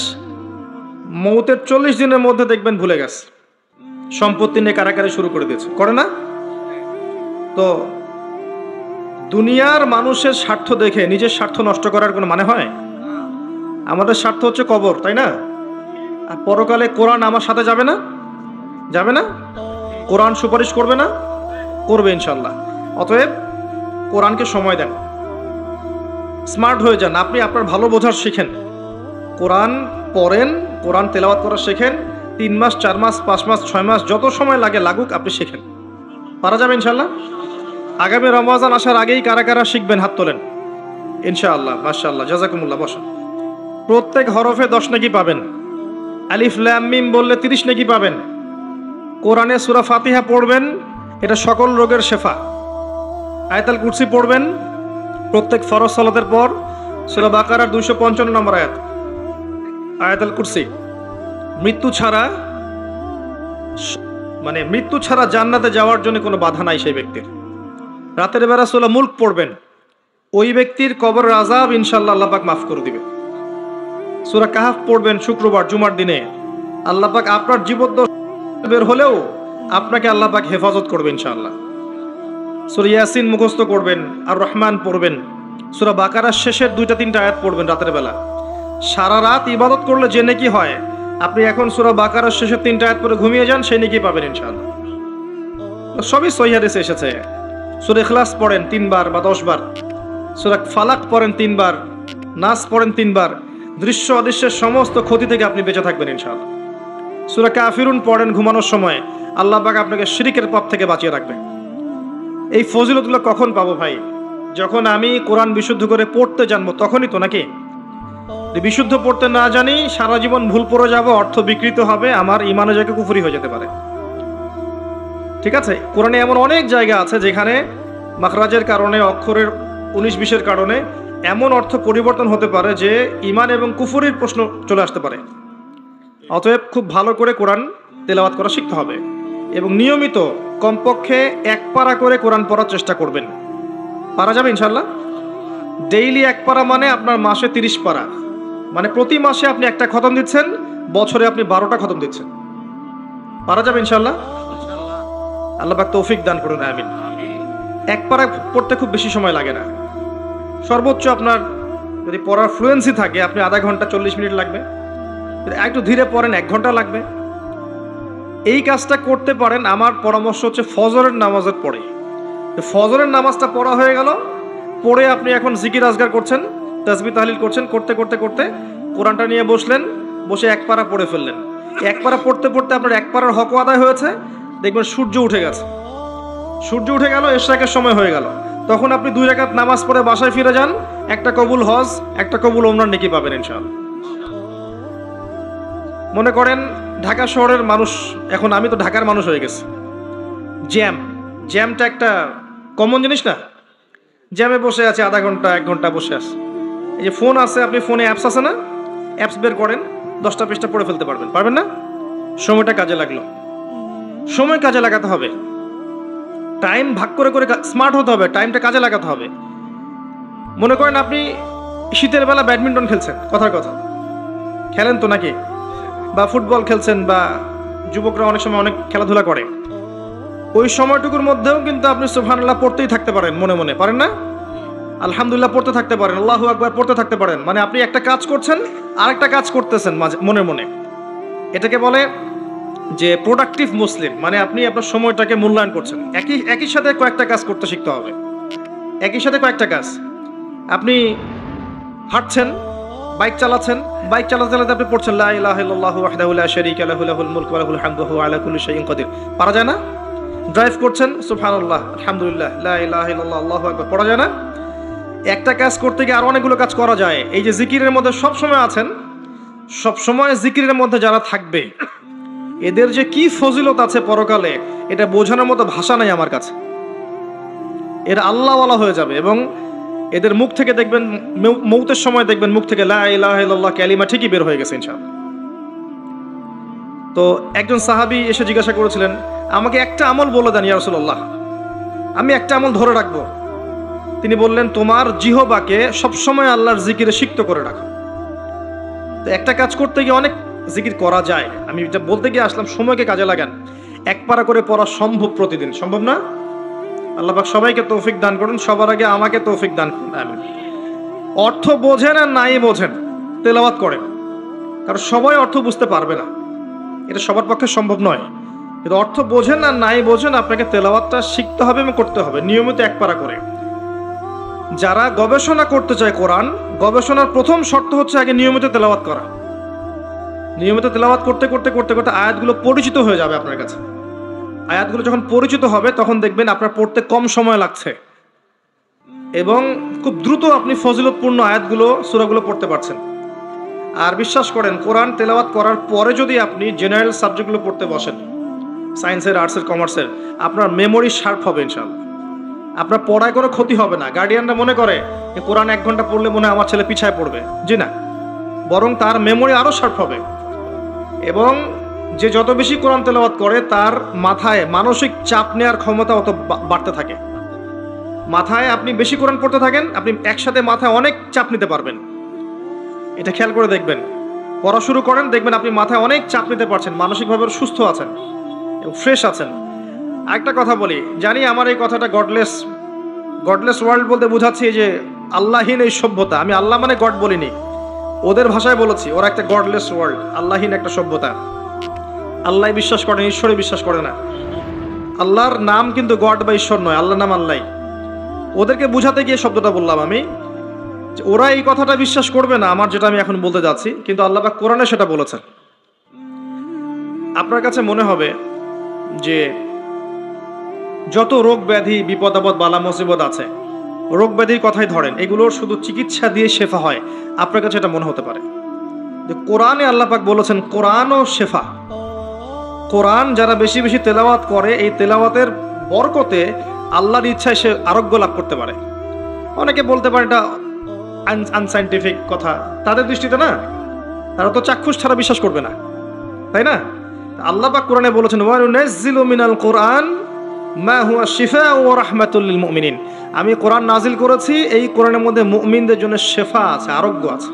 মৌতের 40 দিনের মধ্যে দেখবেন ভুলে গেছে, সম্পত্তি নিয়ে কারাকারি শুরু করে দিয়েছে, করে না? তো দুনিয়ার মানুষের স্বার্থ দেখে নিজের স্বার্থ নষ্ট করার কোনো মানে হয়? আমাদের স্বার্থ হচ্ছে কবর, তাই না? আর পরকালে কোরআন আমার সাথে যাবে না? কোরআন সুপারিশ করবে না? করবে ইনশাল্লাহ। অতএব কোরআনকে সময় দেন, স্মার্ট হয়ে যান। আপনি আপনার ভালো বোঝার শিখেন, কোরআন পড়েন, কোরআন তেলাওয়াত করা শেখেন। 3 মাস 4 মাস 5 মাস 6 মাস যত সময় লাগে লাগুক, আপনি শেখেন, পারা যাবে ইনশাল্লাহ। আগামী রমজান আসার আগেই কারা কারা শিখবেন হাত তোলেন ইনশাআল্লাহ। মাশাআল্লাহ, জাযাকুমুল্লাহ। বসেন। প্রত্যেক হরফে 10 নেকি পাবেন। আলিফ লাম মিম বললে 30 নেকি পাবেন। কোরআনে সূরা ফাতিহা পড়বেন, এটা সকল রোগের শেফা। আয়াতুল কুরসি পড়বেন প্রত্যেক ফরজ সালাতের পর, সূরা বাকারার 255 নম্বর আয়াত, আয়াতুল কুরসি। মৃত্যু ছাড়া জান্নাতে যাওয়ার জন্য কোনো বাধা নাই সেই ব্যক্তির। রাতের বেলা সূরা মুলক পড়বেন, ওই ব্যক্তির কবরের আযাব ইনশাআল্লাহ আল্লাহ পাক মাফ করে দিবেন। সূরা কাহফ পড়বেন শুক্রবার জুমার দিনে, আল্লাহ পাক আপনার জীবদ্দশা বের হলেও আপনাকে আল্লাহ পাক হেফাজত করবে ইনশাআল্লাহ। সূরা ইয়াসিন মুখস্থ করবেন, আর রহমান পড়বেন, সূরা বাকারার শেষের 2-3 আয়াত পড়বেন রাতের বেলা। সারা রাত ইবাদত করলে যে নেকি হয়, আপনি এখন সূরা বাকারার শেষের 3 আয়াত পড়ে ঘুমিয়ে যান, সেই নেকি পাবেন ইনশাআল্লাহ। সবই সহিহ হাদিসে এসেছে। সূরা ইখলাস পড়েন 3 বার বা 10 বার, সূরা ফালাক পড়েন 3 বার, নাস পড়েন 3 বার, দৃশ্য অদৃশ্যের সমস্ত ক্ষতি থেকে আপনি বেঁচে থাকবেন ইনশাআল্লাহ। সূরা কাফিরুন পড়েন ঘুমানোর সময়, আল্লাহ পাক আপনাকে শিরকের পাপ থেকে বাঁচিয়ে রাখবে। এই ফজিলতগুলো কখন পাবো ভাই? যখন আমি কোরআন বিশুদ্ধ করে পড়তে জানবো, তখনই তো, নাকি? বিশুদ্ধ পড়তে না জানি, সারা জীবন ভুল পড়ে যাব, অর্থ বিকৃত হবে, আমার ইমানে জায়গা কুফরি হয়ে যেতে পারে। ঠিক আছে? কোরআনে এমন অনেক জায়গা আছে যেখানে মাখরাজের কারণে, অক্ষরের 19-20-এর কারণে এমন অর্থ পরিবর্তন হতে পারে যে ইমান এবং কুফরির প্রশ্ন চলে আসতে পারে। অতএব খুব ভালো করে কোরআন তেলাওয়াত করা শিখতে হবে এবং নিয়মিত কমপক্ষে 1 পারা করে কোরআন পড়ার চেষ্টা করবেন। পারা যাবে ইনশাআল্লাহ। ডেইলি 1 পারা মানে আপনার মাসে 30 পারা, মানে প্রতি মাসে আপনি 1টা খতম দিচ্ছেন, বছরে আপনি 12টা খতম দিচ্ছেন। পারা যাবে ইনশাআল্লাহ। আল্লাহ পাক তৌফিক দান করুন, আমিন। 1 পারা পড়তে খুব বেশি সময় লাগে না, সর্বোচ্চ আপনার যদি পড়ার ফ্লুয়েন্সি থাকে, আপনি আধা ঘন্টা 40 মিনিট লাগবে। যদি একটু ধীরে পড়েন 1 ঘন্টা লাগবে। এই কাজটা করতে পারেন। আমার পরামর্শ হচ্ছে ফজরের নামাজের পরে। ফজরের নামাজটা পড়া হয়ে গেল, পড়ে আপনি এখন জিকির আজগার করছেন, তাসবিহ তাহলিল করছেন, করতে করতে করতে কোরআনটা নিয়ে বসলেন, বসে 1 পারা পড়ে ফেললেন। 1 পারা পড়তে পড়তে আপনার 1 পারার হক আদায় হয়েছে, দেখবেন সূর্য উঠে গেছে। সূর্য উঠে গেল, ইশরাকের সময় হয়ে গেল। তখন আপনি 2 রাকাত নামাজ পড়ে বাসায় ফিরে যান, 1টা কবুল হজ, 1টা কবুল ওমরার নেকি পাবেন ইনশাআল্লাহ। মনে করেন ঢাকা শহরের মানুষ, এখন আমি তো ঢাকার মানুষ হয়ে গেছি, জ্যামটা একটা কমন জিনিস না? জ্যামে বসে আছে আধা ঘন্টা 1 ঘন্টা বসে আছে। এই যে ফোন আছে, আপনি ফোনে অ্যাপস আছে না, অ্যাপস বের করেন, 10টা পৃষ্ঠা পড়ে ফেলতে পারবেন না? সময়টা কাজে লাগলো। সময় কাজে লাগাতে হবে, টাইম ভাগ করে করে স্মার্ট হতে হবে, টাইমটা কাজে লাগাতে হবে। মনে করেন আপনি শীতের বেলা ব্যাডমিন্টন খেলছেন, কথার কথা খেলেন তো নাকি, বা ফুটবল খেলছেন, বা যুবকরা অনেক সময় অনেক খেলাধুলা করে, ওই সময়টুকুর মধ্যেও কিন্তু আপনি সুবহানাল্লাহ পড়তেই থাকতে পারেন, মনে মনে, পারেন না? আলহামদুলিল্লাহ পড়তে থাকতে পারেন, আল্লাহু আকবার পড়তে থাকতে পারেন। মানে আপনি একটা কাজ করছেন, আরেকটা কাজ করতেছেন মনে মনে। এটাকে বলে যে প্রোডাক্টিভ মুসলিম, মানে আপনি আপনার সময়টাকে মূল্যায়ন করছেন। একই সাথে কয়েকটা কাজ করতে শিখতে হবে, একই সাথে কয়েকটা কাজ। আপনি হাঁটছেন, বাইক চালাচ্ছেন, বাইক চালাতে চালাতে আপনি পড়ছেন লা ইলাহা ইল্লাল্লাহু ওয়াহদাহু লা শারীকা লাহু লাহুল মুলকু ওয়া লাহুল হামদু ওয়া হুয়া আলা কুল্লি শাইইন কাদির। পারা যায় না? ড্রাইভ করছেন, সুবহানাল্লাহ, আলহামদুলিল্লাহ, লা ইলাহা ইল্লাল্লাহ, আল্লাহু আকবার, পড়া যায় না? একটা কাজ করতে গিয়ে আরো অনেকগুলো কাজ করা যায়। এই যে জিকিরের মধ্যে সব সময় আছেন, সব সময় জিকিরের মধ্যে যারা থাকবে, এদের যে কি ফজিলত আছে পরকালে, এটা বোঝানোর মতো ভাষা নাই আমার কাছে। এরা আল্লাহওয়ালা হয়ে যাবে এবং এদের মুখ থেকে দেখবেন, মৌতের সময় দেখবেন মুখ থেকে লা ইলাহা ইল্লাল্লাহ কালিমা ঠিকই বের হয়ে গেছে ইনশাআল্লাহ। তো একজন সাহাবী এসে জিজ্ঞাসা করেছিলেন, আমাকে একটা আমল বলে দেন ইয়া রাসূলুল্লাহ, আমি একটা আমল ধরে রাখবো। তিনি বললেন, তোমার জিহ্বাকে সবসময় আল্লাহর জিকিরে সিক্ত করে রাখো। তো একটা কাজ করতে গিয়ে অনেক জিকির করা যায়, আমি এটা বলতে গিয়ে আসলাম সময়কে কাজে লাগান। এক পারা করে পড়া সম্ভব প্রতিদিন? সম্ভব না? আল্লাহ পাক সবাইকে তৌফিক দান করুন, সবার আগে আমাকে তৌফিক দান করুন, আমিন। অর্থ বোঝেন আর নাই বোঝেন, তেলাওয়াত করেন, কারণ সবাই অর্থ বুঝতে পারবে না, এটা সবার পক্ষে সম্ভব নয়। কিন্তু অর্থ বোঝেন আর নাই বোঝেন, আপনাকে তেলাওয়াতটা শিখতে হবে এবং করতে হবে নিয়মিত এক পারা করে। যারা গবেষণা করতে চায় কোরআন, গবেষণার প্রথম শর্ত হচ্ছে আগে নিয়মিত তেলাওয়াত করা। নিয়মিত তেলাওয়াত করতে করতে করতে করতে আয়াতগুলো পরিচিত হয়ে যাবে আপনার কাছে। আয়াতগুলো যখন পরিচিত হবে তখন দেখবেন আপনার পড়তে কম সময় লাগছে এবং খুব দ্রুত আপনি ফজিলতপূর্ণ আয়াতগুলো, সূরাগুলো পড়তে পারছেন। আর বিশ্বাস করেন, কোরআন তেলাওয়াত করার পরে যদি আপনি জেনারেল সাবজেক্টগুলো পড়তে বসেন, সায়েন্সের, আর্টসের, কমার্সের, আপনার মেমোরি শার্প হবে ইনশাআল্লাহ। আপনার পড়ায় কোনো ক্ষতি হবে না। গার্ডিয়ানরা মনে করে যে কোরআন 1 ঘন্টা পড়লে মনে হয় আমার ছেলে পিছায় পড়বে, জি না, বরং তার মেমোরি আরও শার্প হবে। এবং যে যত বেশি কোরআন তেলাওয়াত করে তার মাথায় মানসিক চাপ নেওয়ার ক্ষমতা অত বাড়তে থাকে। মাথায় আপনি বেশি কোরআন পড়তে থাকেন, আপনি একসাথে মাথায় অনেক চাপ নিতে পারবেন। এটা খেয়াল করে দেখবেন, পড়া শুরু করেন, দেখবেন আপনি মাথায় অনেক চাপ নিতে পারছেন, মানসিকভাবে সুস্থ আছেন এবং ফ্রেশ আছেন। আরেকটা কথা বলি, জানি আমার এই কথাটা গডলেস ওয়ার্ল্ড বলতে বোঝাচ্ছি যে আল্লাহীন এই সভ্যতা। আমি আল্লাহ মানে গড বলিনি, ওদের ভাষায় বলেছি, ওরা একটা গডলেস ওয়ার্ল্ড, আল্লাহীন একটা সভ্যতা। আল্লাহ বিশ্বাস করে, ঈশ্বরে বিশ্বাস করে না। আল্লাহর নাম কিন্তু গড বা ঈশ্বর নয়, আল্লাহর নাম আল্লাহ। ওদেরকে বুঝাতে গিয়ে শব্দটা বললাম আমি, ওরা এই কথাটা বিশ্বাস করবে না আমার যেটা আমি এখন বলতে যাচ্ছি, কিন্তু আল্লাহ পাক কোরআনে সেটা বলেছেন। আপনার কাছে মনে হবে যে যত রোগ ব্যাধি, বিপদ আপদ, বালা মুসিবত আছে, রোগ ব্যাধির কথাই ধরেন, এগুলোর শুধু চিকিৎসা দিয়ে শেফা হয়, আপনার কাছে এটা মনে হতে পারে। যে কোরআনে আল্লাহ পাক বলেছেন কোরআনও শেফা। কোরআন যারা বেশি বেশি তেলাওয়াত করে, এই তেলাওয়াতের বরকতে আল্লাহর ইচ্ছায় সে আরোগ্য লাভ করতে পারে। অনেকে বলতে পারে এটা আনসাইন্টিফিক কথা, তাদের দৃষ্টিতে না, তারা তো চাক্ষুষ ছাড়া বিশ্বাস করবে না, তাই না? আল্লাহ পাক কোরআনে বলেছেন, ওয়া নুনাজ্জিলু মিনাল কোরআন মা হুয়া শিফাউ ওয়া রাহমাতুল লিল মুমিনিন। আমি কোরআন নাজিল করেছি, এই কোরআনের মধ্যে মুমিনদের জন্য শেফা আছে, আরোগ্য আছে,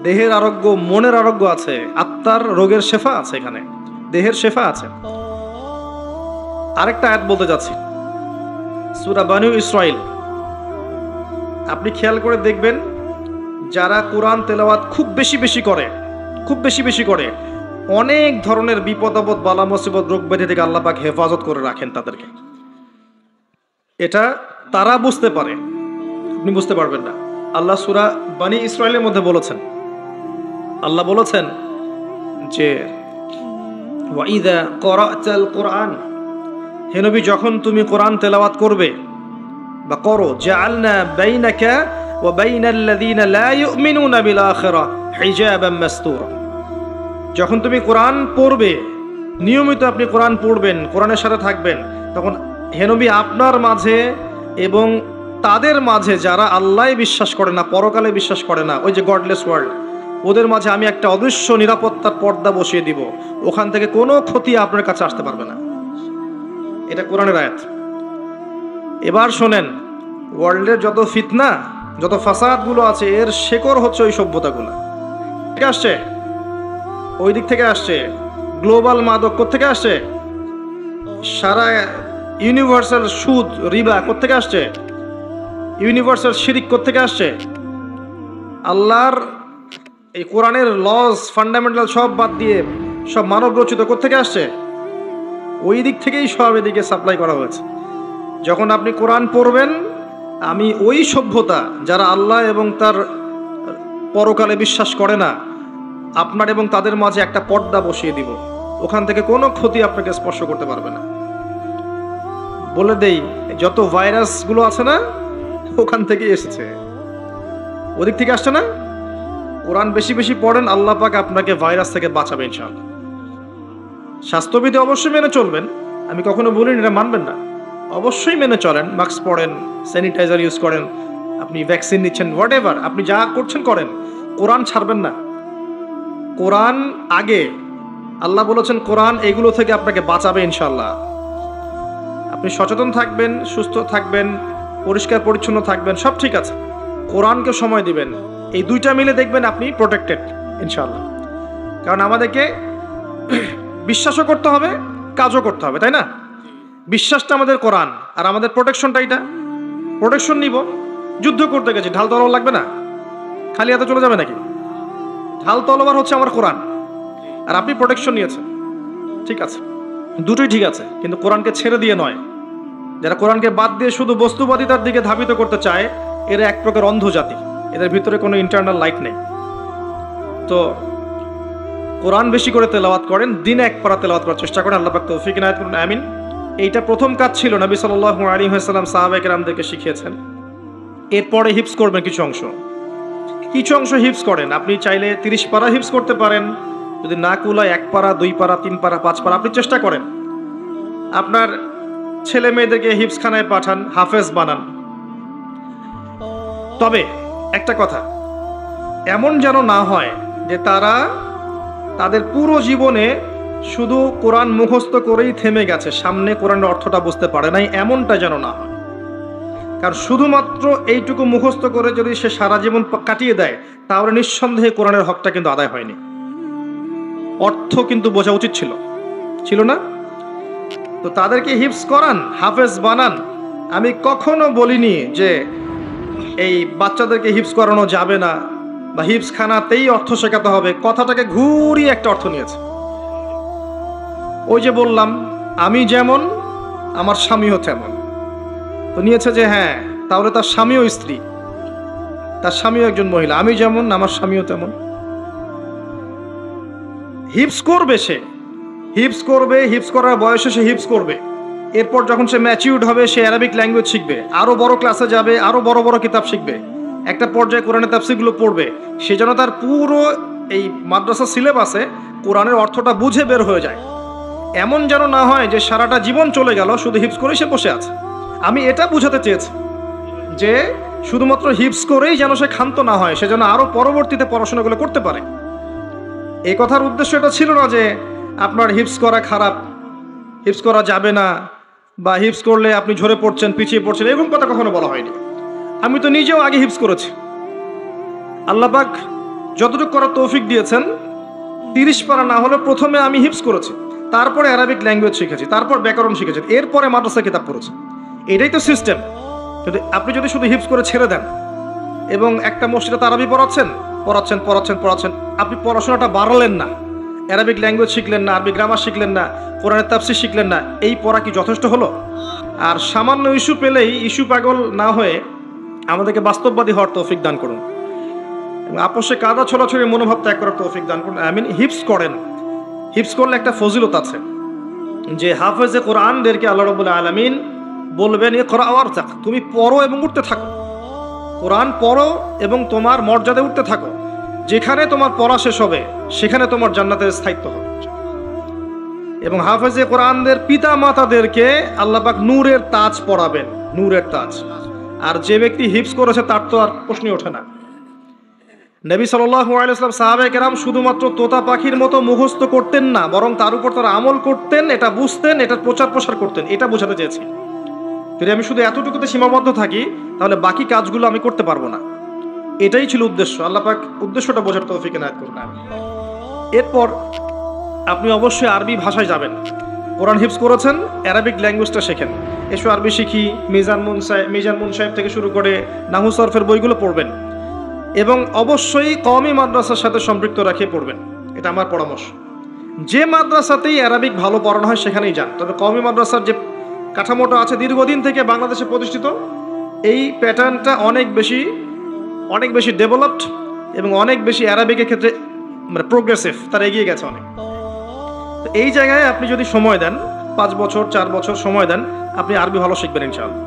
দেহের আরোগ্য, মনের আরোগ্য আছে, আত্মার রোগের শেফা আছে, এখানে দেহের শেফা আছে। আরেকটা আয়াত বলতে যাচ্ছি, সূরা বানু ইসরাইল। আপনি খেয়াল করে দেখবেন, যারা কোরআন তেলাওয়াত খুব বেশি বেশি করে অনেক ধরনের বিপদ আপদ, বালা মুসিবত, রোগ ব্যাধি থেকে আল্লাহ পাক হেফাজত করে রাখেন তাদেরকে। এটা তারা বুঝতে পারে, আপনি বুঝতে পারবেন না। আল্লাহ সূরা বানি ইসরাইলের মধ্যে বলেছেন, আল্লাহ বলেছেন যে ওয়াইদা ক্বরাতাল কোরআন, হে নবী যখন তুমি কোরআন তেলাওয়াত করবে বা করো, জাআলনা বাইনাকা ওয়া বাইনাল্লাযীনা লা ইউমিনুনা বিল আখিরাহ হিজাবাম মাসতুরা। যখন তুমি কোরআন পড়বে, নিয়মিত আপনি কোরআন পড়বেন, কোরআনের সাথে থাকবেন, তখন হে নবী আপনার মাঝে এবং তাদের মাঝে যারা আল্লাহ বিশ্বাস করে না, পরকালে বিশ্বাস করে না, ওই যে গডলেস ওয়ার্ল্ড, ওদের মাঝে আমি একটা অদৃশ্য নিরাপত্তার পর্দা বসিয়ে দিব, ওখান থেকে কোনো ক্ষতি আপনার কাছে আসতে পারবে না। এটা কোরআনের আয়াত। এবার শোনেন, ওয়ার্ল্ডের যত ফিতনা, যত ফাসাদগুলো আছে, এর শেকড় হচ্ছে ওই সভ্যতাগুলো থেকে আসছে, ওই দিক থেকে আসছে। গ্লোবাল মাদক কোত্থেকে আসছে? সারা ইউনিভার্সাল সুদ, রিবা কোত্থেকে আসছে? ইউনিভার্সাল শিরিক কোত্থেকে আসছে? আল্লাহর এই কোরআনের লস, ফান্ডামেন্টাল সব বাদ দিয়ে সব মানব রচিত। কোত্থেকে আসছে? ওই দিক থেকেই সব এদিকে সাপ্লাই করা হয়েছে। যখন আপনি কোরআন পড়বেন, আমি ওই সভ্যতা যারা আল্লাহ এবং তার পরকালে বিশ্বাস করে না, আপনার এবং তাদের মাঝে একটা পর্দা বসিয়ে দিব। ওখান থেকে কোনো ক্ষতি আপনাকে স্পর্শ করতে পারবে না। বলে দেই, যত ভাইরাসগুলো আছে না, ওখান থেকেই এসেছে, ওদিক থেকে আসছে না। কোরআন বেশি বেশি পড়েন, আল্লাহ পাক আপনাকে ভাইরাস থেকে বাঁচাবে ইনশাআল্লাহ। স্বাস্থ্যবিধি অবশ্যই মেনে চলবেন, আমি কখনো বলিনি এটা মানবেন না, অবশ্যই মেনে চলেন। মাস্ক পরেন, স্যানিটাইজার ইউজ করেন, আপনি ভ্যাকসিন নিচ্ছেন, হোয়াট এভার আপনি যা করছেন করেন, কোরআন ছাড়বেন না। কোরআন আগে। আল্লাহ বলেছেন কোরআন এগুলো থেকে আপনাকে বাঁচাবে ইনশাআল্লাহ। আপনি সচেতন থাকবেন, সুস্থ থাকবেন, পরিষ্কার পরিচ্ছন্ন থাকবেন, সব ঠিক আছে। কোরআনকে সময় দিবেন, এই দুইটা মিলে দেখবেন আপনি প্রোটেক্টেড ইনশাআল্লাহ। কারণ আমাদেরকে বিশ্বাসও করতে হবে, কাজও করতে হবে, তাই না? বিশ্বাসটা আমাদের কোরআন, আর আমাদের প্রোটেকশনটা এটা। প্রোটেকশন নিব, যুদ্ধ করতে গেছি, ঢাল তলোয়ার লাগবে না, খালি হাতে চলে যাবে নাকি? ঢাল তলোয়ার হচ্ছে আমার কোরআন, আর আপনি প্রোটেকশন নিয়েছেন, ঠিক আছে, দুটোই ঠিক আছে। কিন্তু কোরআনকে ছেড়ে দিয়ে নয়। যারা কোরআনকে বাদ দিয়ে শুধু বস্তুবাদিতার দিকে ধাবিত করতে চায়, এরা এক প্রকার অন্ধ জাতি, এদের ভিতরে কোনো ইন্টারনাল লাইট নেই। তো কোরআন বেশি করে তেলাওয়াত করেন, দিনে এক পারা তেলাওয়াত করার চেষ্টা করেন। আল্লাহ পাক তৌফিক ইনায়াত করুন, আমিন। এইটা প্রথম কাজ ছিল, নবী সাল্লাল্লাহু আলাইহি ওয়াসাল্লাম সাহাবায়ে কেরামদেরকে শিখিয়েছেন। এরপরে হিফজ করবেন কিছু অংশ হিফজ করেন। আপনি চাইলে 30 পারা হিফজ করতে পারেন, যদি না কুলায় 1 পারা, 2 পারা, 3 পারা, 5 পারা আপনি চেষ্টা করেন। আপনার ছেলে মেয়েদেরকে হিফজখানায় পাঠান, হাফেজ বানান। তবে একটা কথা, এমন যেন না হয় যে তারা তাদের পুরো জীবনে শুধু কোরআন মুখস্থ করেই থেমে গেছে, সামনে কোরআনের অর্থটা বুঝতে পারে নাই, এমনটা যেন না হয়। কারণ শুধুমাত্র এইটুকু মুখস্থ করে যদি সে সারা জীবন কাটিয়ে দেয়, তাহলে নিঃসন্দেহে কোরআনের হকটা কিন্তু আদায় হয়নি। অর্থ কিন্তু বোঝা উচিত ছিল না? তো তাদেরকে হিফজ করান, হাফেজ বানান। আমি কখনো বলিনি যে এই বাচ্চাদেরকে হিফজ করানো যাবে না বা হিফজখানাতেই অর্থ শেখাতে হবে। কথাটাকে ঘুরিয়ে একটা অর্থ নিয়েছে। ওই যে বললাম, আমি যেমন আমার স্বামীও তেমন। তো নিয়েছে যে হ্যাঁ, তাহলে তার স্বামীও স্ত্রী, তার স্বামীও একজন মহিলা। আমি যেমন আমার স্বামীও তেমন। হিফজ করবে, সে হিফজ করবে, হিফজ করার বয়সে সে হিফজ করবে। এরপর যখন সে ম্যাচিউরড হবে, সে অ্যারাবিক ল্যাঙ্গুয়েজ শিখবে, আরো বড় ক্লাসে যাবে, আরো বড় বড় কিতাব শিখবে, একটা পর্যায়ে কোরআনের তাফসীরগুলো পড়বে। সে যেন তার পুরো এই মাদ্রাসা সিলেবাসে কোরআনের অর্থটা বুঝে বের হয়ে যায়। এমন যেন না হয় যে সারাটা জীবন চলে গেল শুধু হিফজ করেই সে বসে আছে। আমি এটা বুঝাতে চেয়েছি যে শুধুমাত্র হিফজ করেই যেন সে ক্ষান্ত না হয়, সে যেন আরো পরবর্তীতে পড়াশোনাগুলো করতে পারে। এই কথার উদ্দেশ্য এটা ছিল না যে আপনার হিফজ করা খারাপ, হিফজ করা যাবে না, বা হিফজ করলে আপনি ঝরে পড়ছেন, পিছিয়ে পড়ছেন, এরকম কথা কখনো বলা হয়নি। আমি তো নিজেও আগে হিফজ করেছি। আল্লাহ পাক যতটুকু করার তৌফিক দিয়েছেন, 30 পারা না হলে প্রথমে আমি হিফজ করেছি, তারপরে অ্যারাবিক ল্যাঙ্গুয়েজ শিখেছি, তারপর ব্যাকরণ শিখেছি, এরপরে মাদ্রাসা কিতাব পড়েছি। এটাই তো সিস্টেম। যদি আপনি যদি শুধু হিফজ করে ছেড়ে দেন এবং একটা মসজিদে তারাবি পড়াচ্ছেন, আপনি পড়াশোনাটা বাড়ালেন না, অ্যারাবিক ল্যাঙ্গুয়েজ শিখলেন না, আরবি গ্রামার শিখলেন না, কোরআনের তাফসীর শিখলেন না, এই পড়া কি যথেষ্ট হলো? আর সামান্য ইস্যু পেলেই ইস্যু পাগল না হয়ে আমাদেরকে বাস্তববাদী হওয়ার তৌফিক দান করুন, এবং আপোষে কাদা ছোড়াছড়ির মনোভাব ত্যাগ করার তৌফিক দান করুন, আমিন। হিফজ করেন। হিফজ করলে একটা ফজিলত আছে যে হাফেজে কোরআনদেরকে আল্লাহ রাব্বুল আলামিন বলবেন, ইকরা ওয়ারতাক, তুমি পড়ো এবং উঠতে থাকো, কোরআন পড়ো এবং তোমার মর্যাদায় উঠতে থাকো। যেখানে তোমার পড়া শেষ হবে সেখানে তোমার জান্নাতের স্থায়িত্ব হবে। এবং হাফেজে কোরআনদের পিতা মাতাদেরকে আল্লাহ পাক নূরের তাজ পরাবেন, নূরের তাজ। আর যে ব্যক্তি হিফজ করেছে তার তো আর প্রশ্নই ওঠে না। নবী সাল্লাল্লাহু আলাইহি ওয়াসাল্লাম সাহাবায়ে কেরাম শুধুমাত্র তোতা পাখির মতো মুখস্থ করতেন না, বরং তার উপর তারা আমল করতেন, এটা বুঝতেন, এটার প্রচার প্রসার করতেন। এটা বোঝাতে চেয়েছি। যদি আমি শুধু এতটুকুতে সীমাবদ্ধ থাকি তাহলে বাকি কাজগুলো আমি করতে পারবো না। এটাই ছিল উদ্দেশ্য। আল্লাহ পাক উদ্দেশ্যটা বোঝার তৌফিক এনায়েত করুন। এরপর আপনি অবশ্যই আরবি ভাষায় যাবেন। কোরআন হিফজ করেছেন, অ্যারাবিক ল্যাঙ্গুয়েজটা শেখেন। এসো আরবি শিখি, মিজান মুন সাহেব থেকে শুরু করে নাহু সরফের বইগুলো পড়বেন, এবং অবশ্যই কওমি মাদ্রাসার সাথে সম্পৃক্ত রাখে পড়বেন। এটা আমার পরামর্শ। যে মাদ্রাসাতেই অ্যারাবিক ভালো পড়ানো হয় সেখানেই যান। তবে কওমি মাদ্রাসার যে কাঠামোটা আছে দীর্ঘদিন থেকে বাংলাদেশে প্রতিষ্ঠিত, এই প্যাটার্নটা অনেক বেশি ডেভেলপড এবং অনেক বেশি অ্যারাবিকের ক্ষেত্রে মানে প্রোগ্রেসিভ, তারা এগিয়ে গেছে অনেক। তো এই জায়গায় আপনি যদি সময় দেন, 5 বছর 4 বছর সময় দেন, আপনি আরবি ভালো শিখবেন ইনশাআল্লাহ।